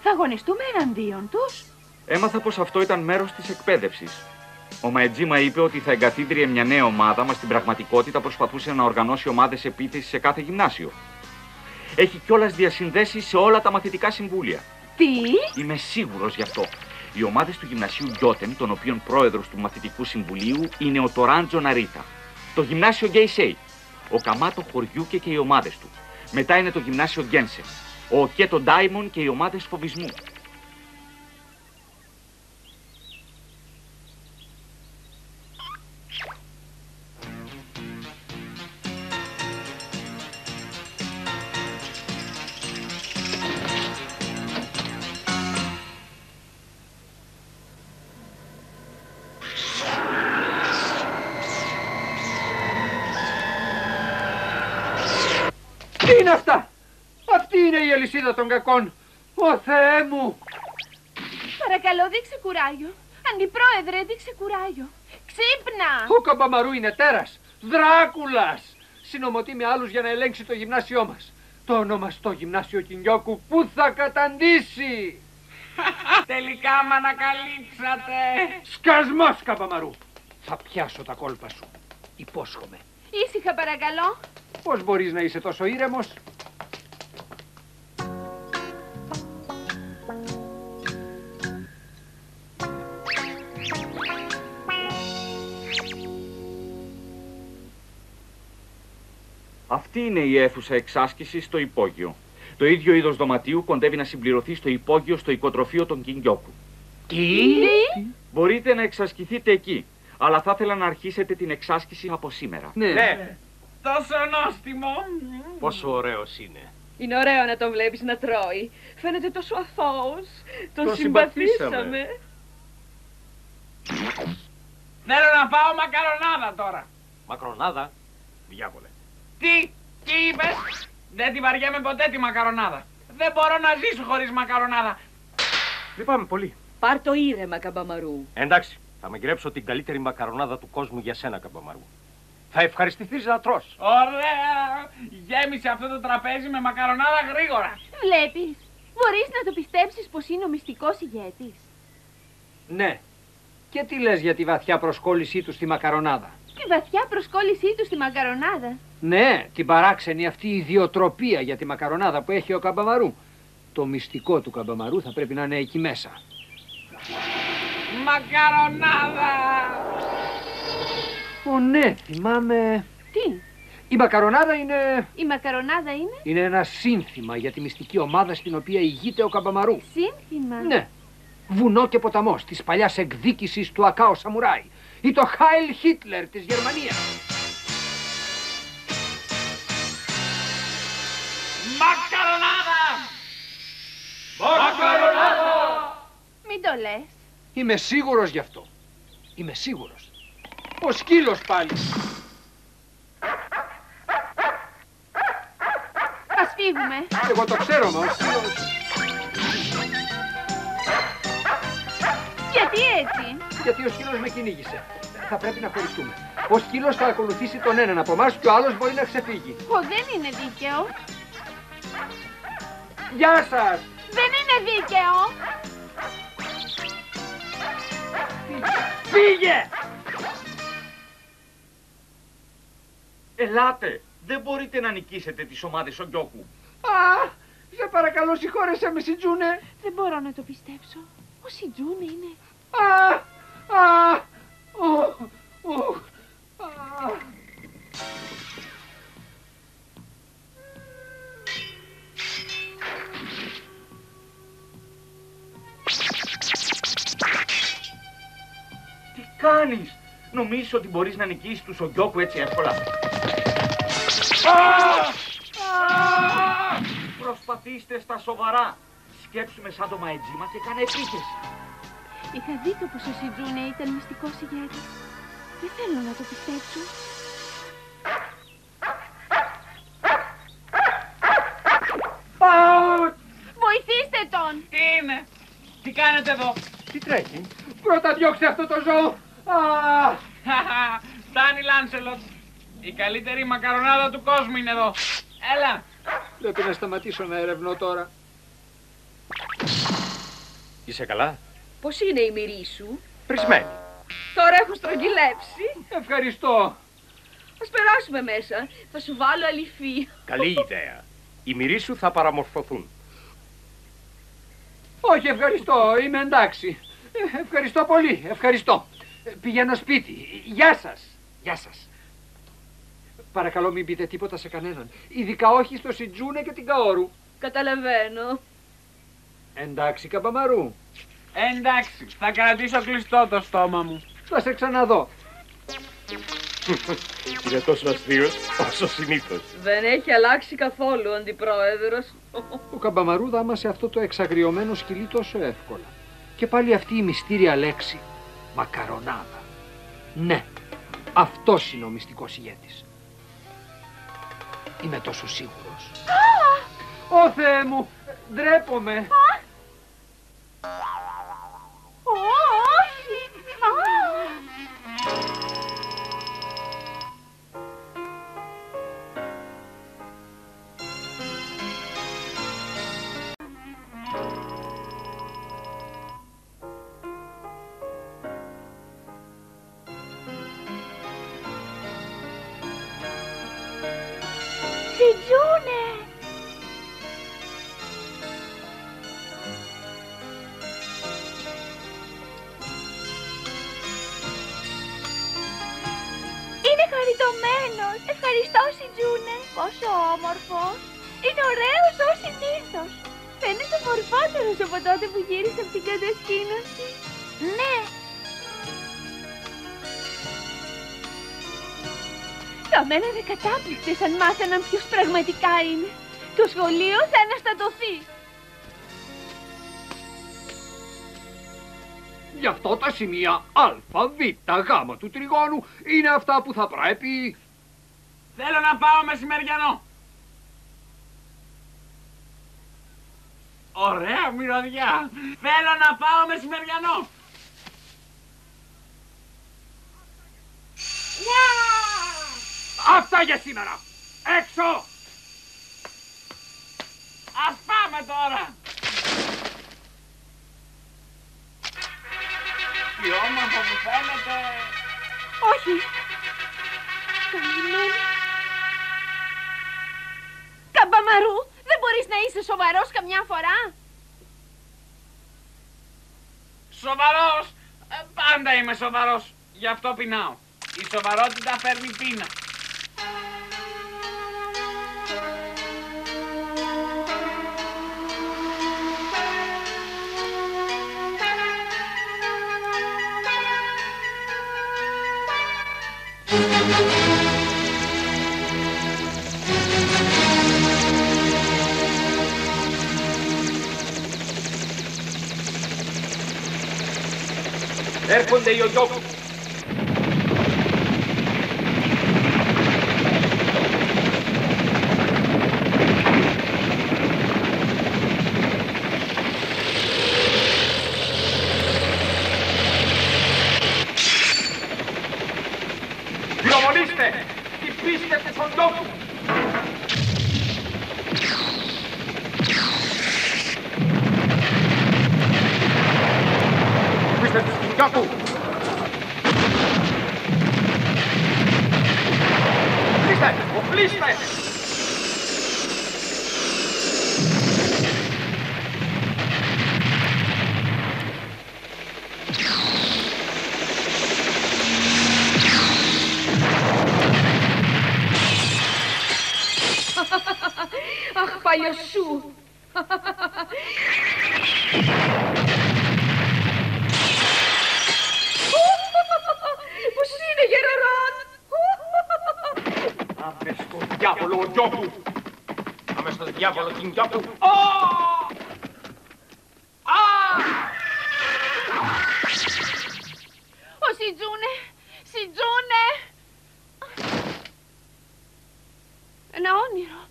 Θα αγωνιστούμε εναντίον τους? Έμαθα πως αυτό ήταν μέρος της εκπαίδευσης. Ο Μαετζίμα είπε ότι θα εγκαθίδρυε μια νέα ομάδα, μα στην πραγματικότητα προσπαθούσε να οργανώσει ομάδες επίθεσης σε κάθε γυμνάσιο. Έχει κιόλας διασυνδέσεις σε όλα τα μαθητικά συμβούλια. Τι? Είμαι σίγουρος γι' αυτό. Οι ομάδες του γυμνασίου Γιώτεν, των οποίων πρόεδρος του μαθητικού συμβουλίου είναι ο Τοράντζο Ναρίτα. Το γυμνάσιο Γκέισέι, ο Καμάτο Χωριούκε και οι ομάδες του. Μετά είναι το γυμνάσιο Γκένσε, ο Κέτο Ντάιμον και οι ομάδες φοβισμού. Τι είναι αυτά! Αυτή είναι η αλυσίδα των κακών! Ω Θεέ μου! Παρακαλώ, δείξε κουράγιο. Αντιπρόεδρε, δείξε κουράγιο. Ξύπνα! Ο Καμπαμαρού είναι τέρας! Δράκουλας! Συνομωτεί με άλλους για να ελέγξει το γυμνάσιό μας. Το ονομαστό γυμνάσιο Κινιόκου που θα καταντήσει! Τελικά μ' ανακαλύψατε. Σκασμός, Καμπαμαρού! Θα πιάσω τα κόλπα σου. Υπόσχομαι. Ήσυχα, παρακαλώ. Πώς μπορείς να είσαι τόσο ήρεμος? Αυτή είναι η αίθουσα εξάσκησης στο υπόγειο. Το ίδιο είδος δωματίου κοντεύει να συμπληρωθεί στο υπόγειο στο οικοτροφείο των Κινγκιόκου. Τι? Μπορείτε να εξασκηθείτε εκεί, αλλά θα ήθελα να αρχίσετε την εξάσκηση από σήμερα. Ναι. Τόσο νόστιμο. Πόσο ωραίος είναι. Είναι ωραίο να τον βλέπεις να τρώει. Φαίνεται τόσο αθώος. Τον συμπαθήσαμε. συμπαθήσαμε. Θέλω να πάω μακαρονάδα τώρα. Μακρονάδα. Διάβολε. Τι είπες? Δεν τη βαριέμαι ποτέ τη μακαρονάδα. Δεν μπορώ να ζήσω χωρίς μακαρονάδα. Λυπάμαι πολύ. Πάρ' το ήρεμα, Καμπαμαρού. Εντάξει, θα μαγειρέψω την καλύτερη μακαρονάδα του κόσμου για σένα, Καμπαμαρού. Θα ευχαριστηθείς να τρως. Ωραία! Γέμισε αυτό το τραπέζι με μακαρονάδα γρήγορα. Βλέπεις, μπορείς να το πιστέψεις πως είναι ο μυστικός ηγέτης? Ναι. Και τι λες για τη βαθιά προσκόλλησή του στη μακαρονάδα? Τη βαθιά προσκόλλησή του στη μακαρονάδα. Ναι, την παράξενη αυτή ιδιοτροπία για τη μακαρονάδα που έχει ο Καμπαμαρού. Το μυστικό του Καμπαμαρού θα πρέπει να είναι εκεί μέσα. Μακαρονάδα! Ω ναι, θυμάμαι... Τι? Η μακαρονάδα είναι... Η μακαρονάδα είναι? Είναι ένα σύνθημα για τη μυστική ομάδα στην οποία ηγείται ο Καμπαμαρού. Σύνθημα? Ναι. Βουνό και ποταμός της παλιάς εκδίκησης του Ακάο Σαμουράι ή το Χάιλ Χίτλερ της Γερμανίας. Μακαρονάδα! Μακαρονάδα! Μην το λες. Είμαι σίγουρος γι' αυτό. Είμαι σίγουρος. Ο σκύλος πάλι. Ας φύγουμε. Εγώ το ξέρω, μα ο σκύλος... Γιατί έτσι? Γιατί ο σκύλος με κυνήγησε. Θα πρέπει να χωριστούμε. Ο σκύλος θα ακολουθήσει τον έναν από εμάς και ο άλλος μπορεί να ξεφύγει. Δεν είναι δίκαιο. Γεια σας! Δεν είναι δίκαιο. Φύγε! Ελάτε! Δεν μπορείτε να νικήσετε τις ομάδες Ογιόκου. Α, σε παρακαλώ συγχώρεσέ με, Σιτζούνε. Δεν μπορώ να το πιστέψω. Ο Σιτζούνε είναι. Τι κάνεις? Νομίζεις ότι μπορείς να νικήσεις τους Ογιόκου έτσι εύκολα? Προσπαθήστε στα σοβαρά. Σκέψουμε σαν το Μαετζίμα και κάνε επίθεση. Είχα δει το πως ο Σιτζούνε ήταν μυστικός ηγέτης. Δεν θέλω να το πιστέψω. Βοηθήστε τον! Τι είναι? Τι κάνετε εδώ? Τι τρέχει? Πρώτα διώξτε αυτό το ζώο! Φτάνει, Λάνσελοτ. Η καλύτερη μακαρονάδα του κόσμου είναι εδώ. Έλα. Πρέπει να σταματήσω να ερευνώ τώρα. Είσαι καλά? Πώς είναι η μυρί σου? Πρισμένη. Τώρα έχω στρογγυλέψει. Ευχαριστώ. Ας περάσουμε μέσα. Θα σου βάλω αληφή. Καλή ιδέα. Οι μυρί σου θα παραμορφωθούν. Όχι, ευχαριστώ. Είμαι εντάξει. Ευχαριστώ πολύ. Ευχαριστώ. Πηγαίνω σπίτι. Γεια σας. Γεια σας. Παρακαλώ μην πείτε τίποτα σε κανέναν. Ειδικά όχι στο Σιτζούνε και την Καόρου. Καταλαβαίνω. Εντάξει, Καμπαμαρού. Εντάξει, θα κρατήσω κλειστό το στόμα μου. Θα σε ξαναδώ. Είναι τόσο αστείος όσο συνήθως. Δεν έχει αλλάξει καθόλου ο αντιπρόεδρος. Ο Καμπαμαρού δάμασε αυτό το εξαγριωμένο σκυλί τόσο εύκολα. Και πάλι αυτή η μυστήρια λέξη. Μακαρονάδα. Ναι, αυτός είναι ο μυστικός ηγέτης. Είμαι τόσο σίγουρος. Ω Θεέ μου, ντρέπομαι. Σιτζούνε! Είναι χαριτωμένος. Ευχαριστώ, Σιτζούνε. Πόσο όμορφος. Είναι ωραίος ως συνήθως. Φαίνεται μορφότερος από τότε που γύρισε από την κατασκήνωση. Ναι. Θα μένανε κατάπληκτες αν μάθαιναν ποιος πραγματικά είναι. Το σχολείο θα αναστατωθεί. Γι' αυτό τα σημεία α, β, γ του τριγώνου είναι αυτά που θα πρέπει. Θέλω να πάω μεσημεριανό. Ωραία μυρωδιά. Θέλω να πάω μεσημεριανό. Αυτά για σήμερα. Έξω! Ας πάμε τώρα. Τι όμορφο που φαίνεται. Όχι. Καλυμμένο. Καμπαμαρού, δεν μπορείς να είσαι σοβαρός καμιά φορά? Σοβαρός. Πάντα είμαι σοβαρός. Γι' αυτό πεινάω. Η σοβαρότητα φέρνει πείνα. Έρχονται οι Ογιόκου. Οπλίστε τον Γιώκου. Οπλίστε τον Γιώκου. Οπλίστε! Αχ, παλιοσού! Πώς είναι, Γερορών! Άμε στον διάβολο ο Γιώκου! Άμε στον διάβολο την Γιώκου! Ο Σιτζούνε! Σιτζούνε! Ένα όνειρο.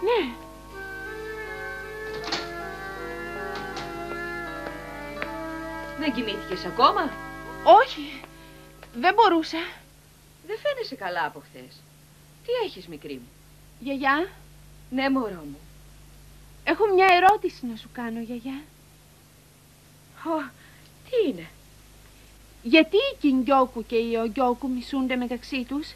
Ναι. Δεν κοιμήθηκες ακόμα? Όχι. Δεν μπορούσα. Δεν φαίνεσαι καλά από χθες. Τι έχεις, μικρή μου? Γιαγιά. Ναι, μωρό μου. Έχω μια ερώτηση να σου κάνω, γιαγιά. Τι είναι? Γιατί η Κινγκιόκου και η Ογιόκου μισούνται μεταξύ τους?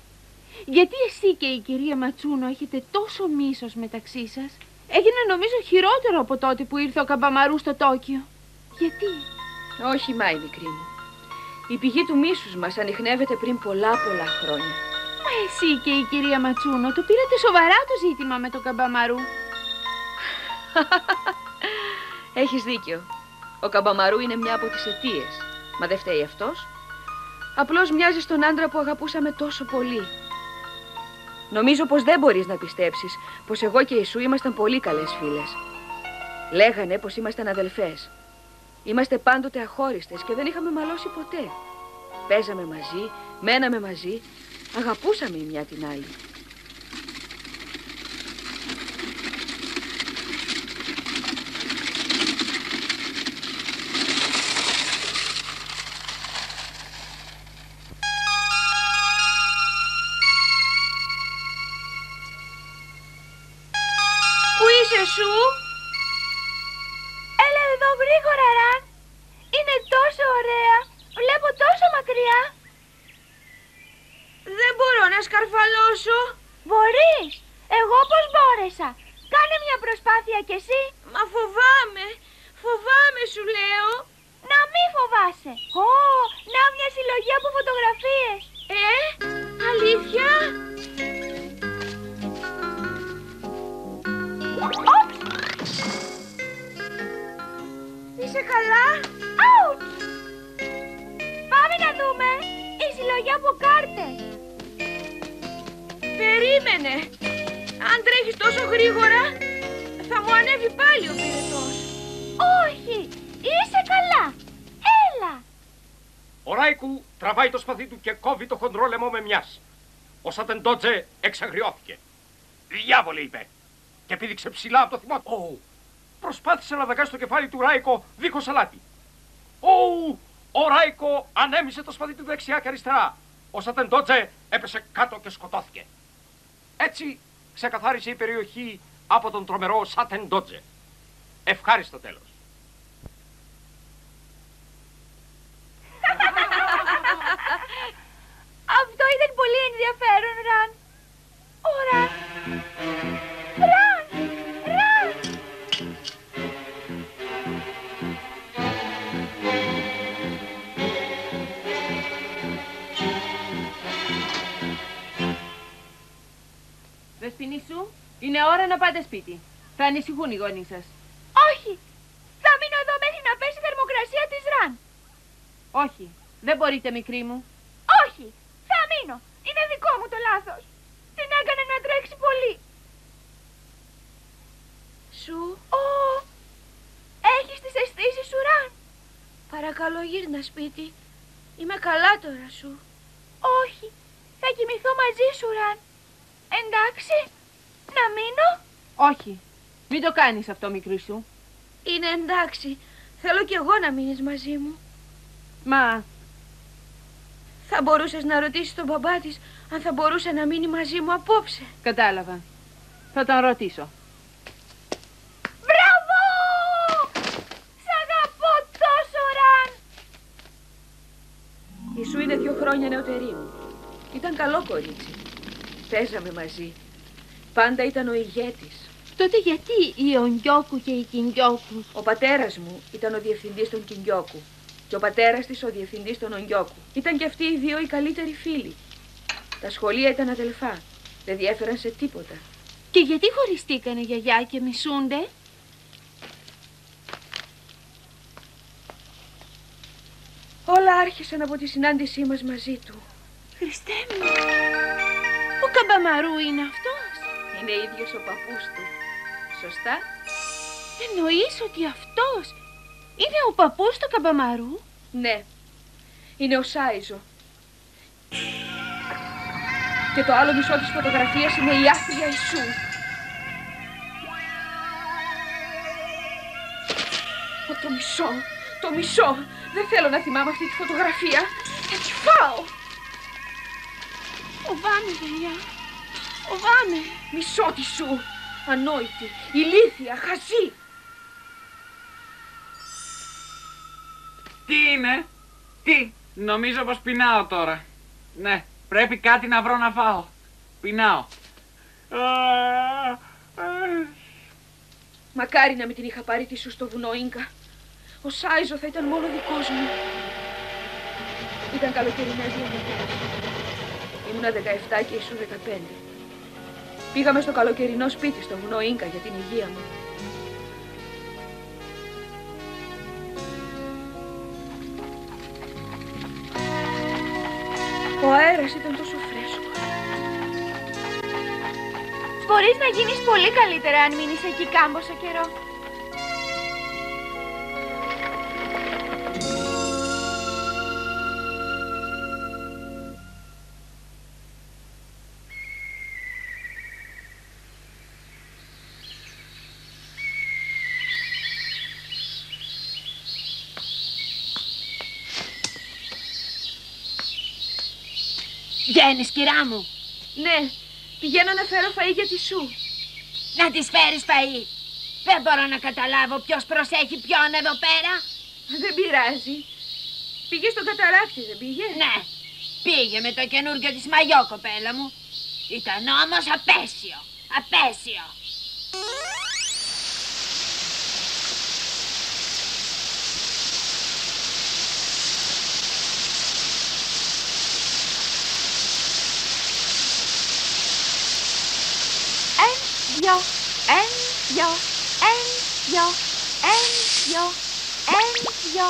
Γιατί εσύ και η κυρία Ματσούνο έχετε τόσο μίσος μεταξύ σας? Έγινε νομίζω χειρότερο από τότε που ήρθε ο Καμπαμαρού στο Τόκιο. Γιατί? Όχι, Μάη, μικρή μου. Η πηγή του μίσους μας ανιχνεύεται πριν πολλά χρόνια. Μα εσύ και η κυρία Ματσούνο το πήρατε σοβαρά το ζήτημα με τον Καμπαμαρού. Έχεις δίκιο. Ο Καμπαμαρού είναι μια από τις αιτίες. Μα δεν φταίει αυτός. Απλώς μοιάζει στον άντρα που αγαπούσαμε τόσο πολύ. Νομίζω πως δεν μπορείς να πιστέψεις πως εγώ και η Σου ήμασταν πολύ καλές φίλες. Λέγανε πως ήμασταν αδελφές. Είμαστε πάντοτε αχώριστες και δεν είχαμε μαλώσει ποτέ. Παίζαμε μαζί, μέναμε μαζί, αγαπούσαμε η μια την άλλη. Πού είσαι, Σου? Έλα εδώ γρήγορα, Ραν. Είναι τόσο ωραία. Βλέπω τόσο μακριά. Δεν μπορώ να σκαρφαλώσω. Μπορείς. Εγώ πώς μπόρεσα. Κάνε μια προσπάθεια κι εσύ. Μα φοβάμαι. Φοβάμαι, σου λέω. Να μη φοβάσαι. Να μια συλλογή από φωτογραφίες. Αλήθεια? Είσαι καλά? Άουτς! Πάμε να δούμε. Η συλλογή από κάρτες. Περίμενε. Αν τρέχεις τόσο γρήγορα, θα μου ανέβει πάλι ο πυρετός. Όχι. Είσαι καλά. Έλα. Ο Ράικου τραβάει το σπαθί του και κόβει το χοντρό λαιμό με μιας. Ο Σατεντότζε εξαγριώθηκε. Διάβολε, είπε. Και πήδηξε ψηλά από το θυμό του. Προσπάθησε να δαγκάσει το κεφάλι του Ράικο δίχως αλάτι. Ο Ράικο ανέμισε το σπαθί του δεξιά και αριστερά. Ο Σατεντότζε έπεσε κάτω και σκοτώθηκε. Έτσι ξεκαθάρισε η περιοχή από τον τρομερό Σατεντότζε. Ευχάριστο τέλος. Αυτό ήταν πολύ ενδιαφέρον, Ραν. Ωραία. Ραν! Δεσποινή σου, είναι ώρα να πάτε σπίτι. Θα ανησυχούν οι γονείς σας. Όχι! Θα μείνω εδώ μέχρι να πέσει η θερμοκρασία της Ραν. Όχι, δεν μπορείτε, μικρή μου. Όχι! Θα μείνω. Είναι δικό μου το λάθος. Την έκανε να τρέξει πολύ. Σου. Έχεις τις αισθήσεις σου, Ραν? Παρακαλώ, γύρνα σπίτι. Είμαι καλά τώρα, Σου. Όχι. Θα κοιμηθώ μαζί σου, Ραν. Εντάξει. Να μείνω? Όχι. Μην το κάνεις αυτό, μικρή σου. Είναι εντάξει. Θέλω κι εγώ να μείνεις μαζί μου. Μα... Θα μπορούσες να ρωτήσεις τον μπαμπά της αν θα μπορούσε να μείνει μαζί μου απόψε. Κατάλαβα. Θα τον ρωτήσω. Μπράβο! Σ' αγαπώ τόσο, Ραν! Η Σου είναι 2 χρόνια νεωτερή μου. Ήταν καλό κορίτσι. Παίζαμε μαζί. Πάντα ήταν ο ηγέτης. Τότε γιατί η Ονγκιόκου και η Κινγκιόκου? Ο πατέρας μου ήταν ο διευθυντής των Κινγκιόκου και ο πατέρας της ο διευθυντής των Ονγκιόκου. Ήταν και αυτοί οι 2 οι καλύτεροι φίλοι. Τα σχολεία ήταν αδελφά. Δεν διέφεραν σε τίποτα. Και γιατί χωριστήκανε, γιαγιά, και μισούνται? Όλα άρχισαν από τη συνάντησή μας μαζί του. Χριστέ μου, ο Καμπαμαρού είναι αυτός? Είναι ίδιος ο παππούς του. Σωστά? Εννοείς ότι αυτός είναι ο παππούς του Καμπαμαρού? Ναι, είναι ο Σάιζο. Και το άλλο μισό της φωτογραφίας είναι η άθλια η Σου. Το μισό. Δεν θέλω να θυμάμαι αυτή τη φωτογραφία. Θα τη φάω. Φοβάμαι, γιαγιά. Φοβάμαι. Μισό τη Σου. Ανόητη, ηλίθια, χαζή. Τι είναι? Τι? Νομίζω πως πεινάω τώρα. Ναι, πρέπει κάτι να βρω να φάω. Πεινάω. Μακάρι να μην την είχα πάρει τη Σου στο βουνό Ίνκα. Ο Σάιζο θα ήταν μόνο δικός μου. Ήταν καλοκαιρινές διακοπές. Ήμουνα 17 και η Σου 15. Πήγαμε στο καλοκαιρινό σπίτι στο βουνό Ίνκα για την υγεία μου. Ο αέρας ήταν τόσο φρέσκος. Μπορείς να γίνεις πολύ καλύτερα αν μείνεις εκεί κάμποσο καιρό. Βγαίνεις, κυρά μου? Ναι, πηγαίνω να φέρω φαΐ για τη Σου. Να της φέρεις φαΐ? Δεν μπορώ να καταλάβω ποιος προσέχει ποιον εδώ πέρα. Δεν πειράζει. Πήγε στον καταράκτη, δεν πήγε? Ναι, πήγε με το καινούργιο της μαγιό, κοπέλα μου. Ήταν όμως απέσιο. Απέσιο. Δυο.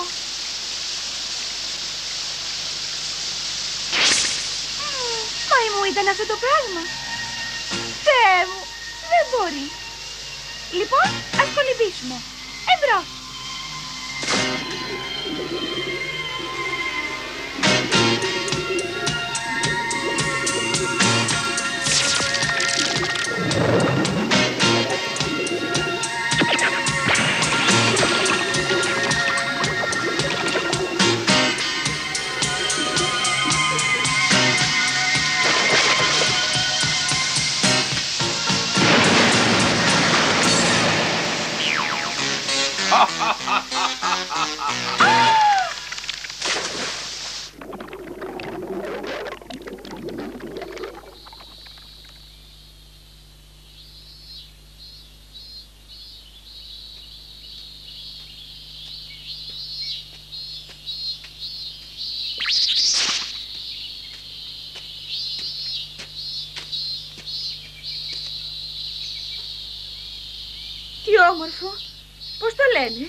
Μα μου ήταν αυτό το πράγμα. Θεέ μου, δεν μπορεί. Λοιπόν, ας κολυμπήσουμε. Εμπρός. Τι όμορφο. Πώς το λένε?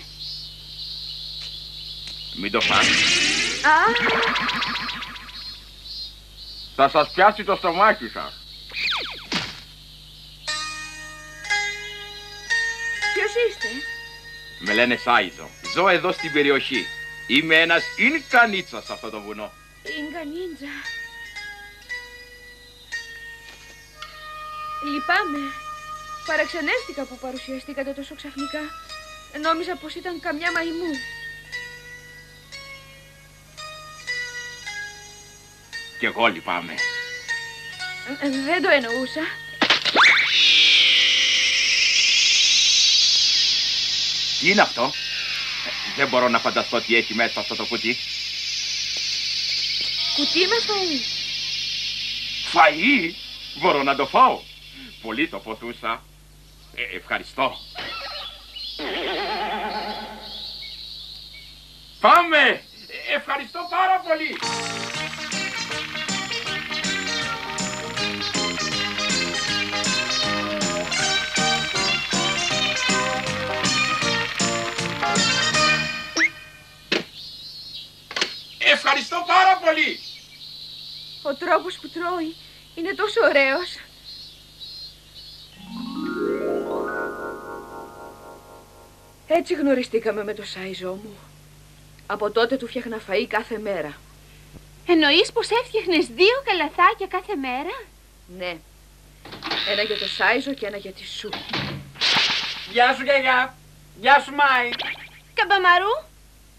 Μην το φας. Α, Θα σας πιάσει το στομάχι σας. ποιος είστε? Με λένε Σάιζο. Ζω εδώ στην περιοχή. Είμαι ένας Ινκανίτσας σε αυτό το βουνό. Ίνκα Νίντζα. Λυπάμαι. Παραξενεύτηκα που παρουσιαστήκατε τόσο ξαφνικά. Νόμιζα πως ήταν καμιά μαϊμού. Κι εγώ λυπάμαι. Δεν το εννοούσα. Τι είναι αυτό? Δεν μπορώ να φανταστώ τι έχει μέσα αυτό το κουτί. Κουτί με φαΐ. Φαΐ? Μπορώ να το φάω. Πολύ το ποθούσα. Ευχαριστώ. Πάμε! Ευχαριστώ πάρα πολύ. Ευχαριστώ πάρα πολύ. Ο τρόπος που τρώει είναι τόσο ωραίος. Έτσι γνωριστήκαμε με το Σάιζό μου. Από τότε του φτιάχνα φαΐ κάθε μέρα. Εννοείς πως έφτιαχνες 2 καλαθάκια κάθε μέρα? Ναι. Ένα για το Σάιζο και ένα για τη Σου. Γεια σου, γιαγιά. Γεια σου, Μάη. Καμπαμαρού.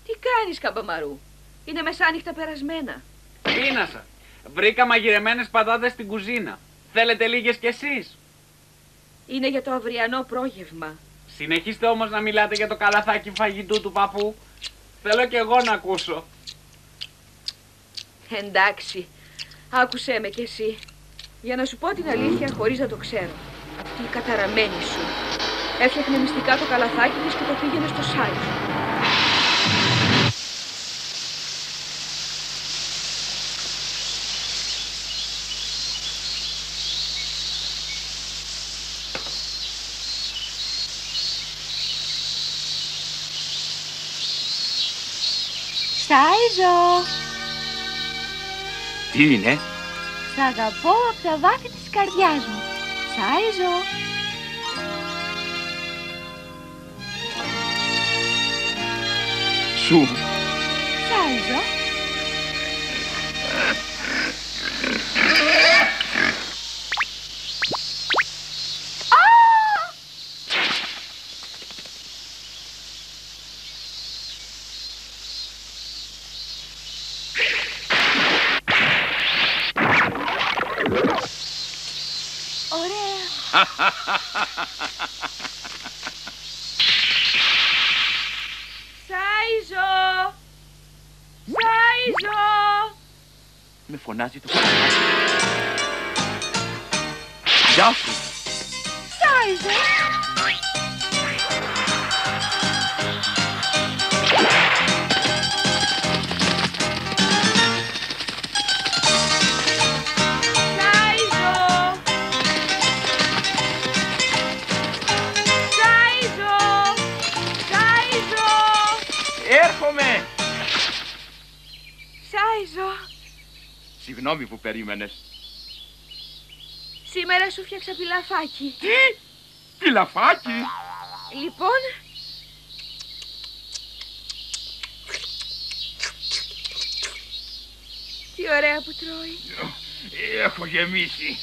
Τι κάνεις, Καμπαμαρού? Είναι μεσάνυχτα περασμένα. Πείνασα. Βρήκα μαγειρεμένες πατάτες στην κουζίνα. Θέλετε λίγες κι εσείς? Είναι για το αυριανό πρόγευμα. Συνεχίστε όμως να μιλάτε για το καλαθάκι φαγητού του παππού. Θέλω κι εγώ να ακούσω. Εντάξει, άκουσέ με κι εσύ. Για να σου πω την αλήθεια χωρίς να το ξέρω. Αυτή η καταραμένη Σου έφτιαχνε μυστικά το καλαθάκι της και το πήγαινε στο Σάιζο. Σάιζο. Τι είναι? Σ' αγαπώ από τα βάθη της καρδιάς μου. Σάιζο. Σου. Σάιζο. Σάιζο! Σάιζο! Με φωνάζει το καλαθάκι. Γεια σου. Σάιζο! Έρχομαι! Σάιζο! Συγγνώμη που περίμενες. Σήμερα σου φτιάξα πιλαφάκι. Τι? Πιλαφάκι? Λοιπόν... Τι ωραία που τρώει. Έχω γεμίσει.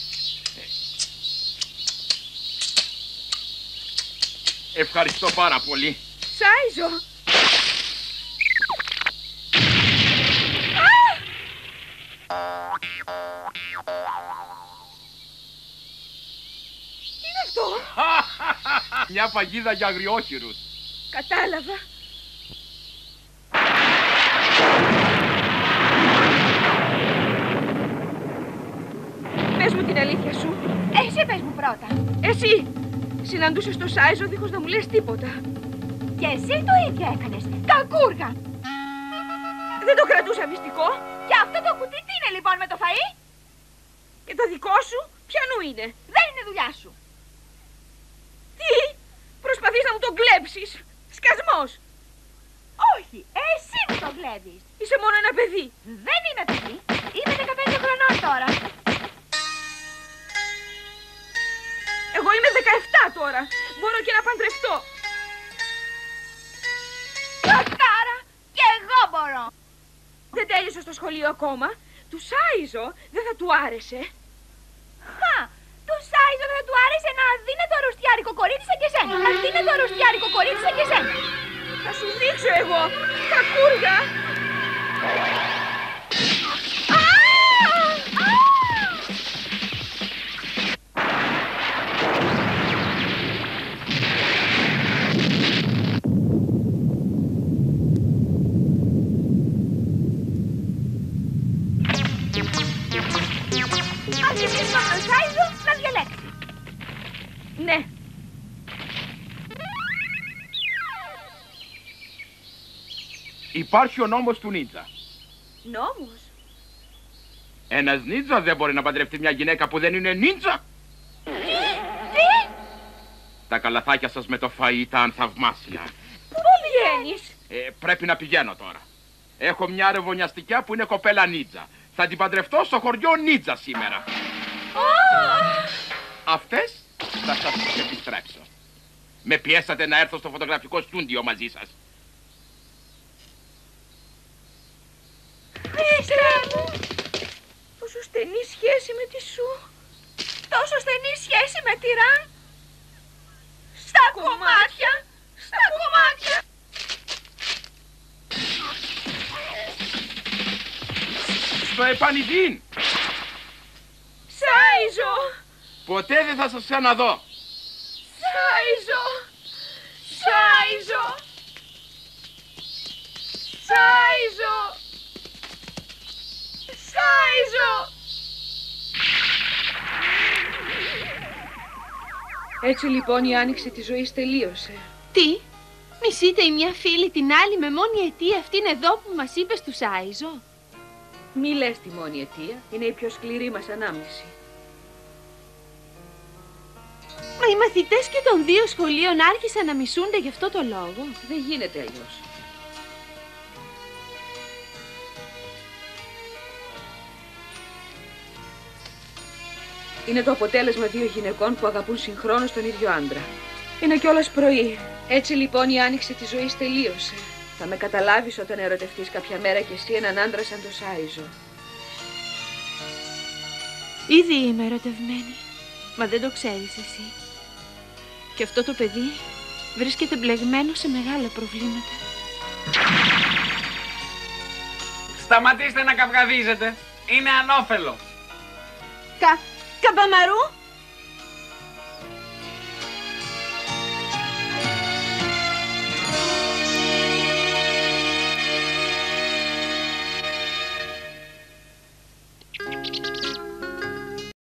Ευχαριστώ πάρα πολύ. Σάιζο! Τι είναι αυτό? Μια παγίδα για αγριόχειρους. Κατάλαβα. Πες μου την αλήθεια σου. Εσύ πες μου πρώτα. Εσύ συναντούσες το Σάιζο δίχως να μου λες τίποτα. Και εσύ το ίδιο έκανες. Κακούργα. Δεν το κρατούσα μυστικό. Και αυτό το κουτί τι είναι λοιπόν με το φαΐ? Και το δικό σου ποιανού είναι? Δεν είναι δουλειά σου. Τι? Προσπαθείς να μου τον κλέψεις. Σκασμός. Όχι, εσύ μου τον κλέβεις. Είσαι μόνο ένα παιδί. Δεν είμαι παιδί. Είμαι 15 χρονών τώρα. Εγώ είμαι 17 τώρα. Μπορώ και να παντρευτώ. Κατάρα, και εγώ μπορώ. Δεν τέλειωσε στο σχολείο ακόμα. Του Σάιζο δεν θα του άρεσε. Χα, του Σάιζο δεν θα του άρεσε ένα αδύνατο αρρωστιάρι αρρωστιάρικο κορίτσι σαν και σένα. Αυτή είναι το αρρωστιάρικο κορίτσι σαν και σένα. Θα σου δείξω εγώ. Τα κούργα. Αν ζητήσουμε από τον Σάιζο να διαλέξει. Ναι. Υπάρχει ο νόμος του νίτσα. Νόμος. Ένας νίτσα δεν μπορεί να παντρευτεί μια γυναίκα που δεν είναι νίτσα. Τι? Τα καλαθάκια σας με το φαΐ ήταν θαυμάσια. Πού πηγαίνεις? Πρέπει να πηγαίνω τώρα. Έχω μια ρεβωνιαστικιά που είναι κοπέλα νίτσα. Θα την παντρευτώ στο χωριό νίτσα σήμερα. Αυτές θα σας επιστρέψω. Με πιέσατε να έρθω στο φωτογραφικό στούντιο μαζί σας. Χριστέ μου! Τόσο στενή σχέση με τη Σου. Τόσο στενή σχέση με τη Ραν. Στα κομμάτια! Στα κομμάτια! Στο επανειδήν! Σάιζο! Ποτέ δεν θα σας ξαναδώ. Σάιζο! Σάιζο! Σάιζο! Σάιζο! Έτσι λοιπόν η άνοιξη της ζωής τελείωσε. Τι? Μισείτε η μια φίλη την άλλη με μόνη αιτία αυτήν εδώ που μας είπες του Σάιζο? Μη λες τη μόνη αιτία, είναι η πιο σκληρή μας ανάμνηση. Μα οι μαθητές και των δύο σχολείων άρχισαν να μισούνται γι' αυτό το λόγο. Δεν γίνεται αλλιώς. Είναι το αποτέλεσμα δύο γυναικών που αγαπούν συγχρόνως τον ίδιο άντρα. Είναι κιόλας πρωί. Έτσι λοιπόν η άνοιξη της ζωής τελείωσε. Θα με καταλάβεις όταν ερωτευτείς κάποια μέρα κι εσύ έναν άντρα σαν το Σάιζο. Ήδη είμαι ερωτευμένη, μα δεν το ξέρεις εσύ. Και αυτό το παιδί βρίσκεται μπλεγμένο σε μεγάλα προβλήματα. Σταματήστε να καυγαδίζετε. Είναι ανώφελο. Καμπαμαρού!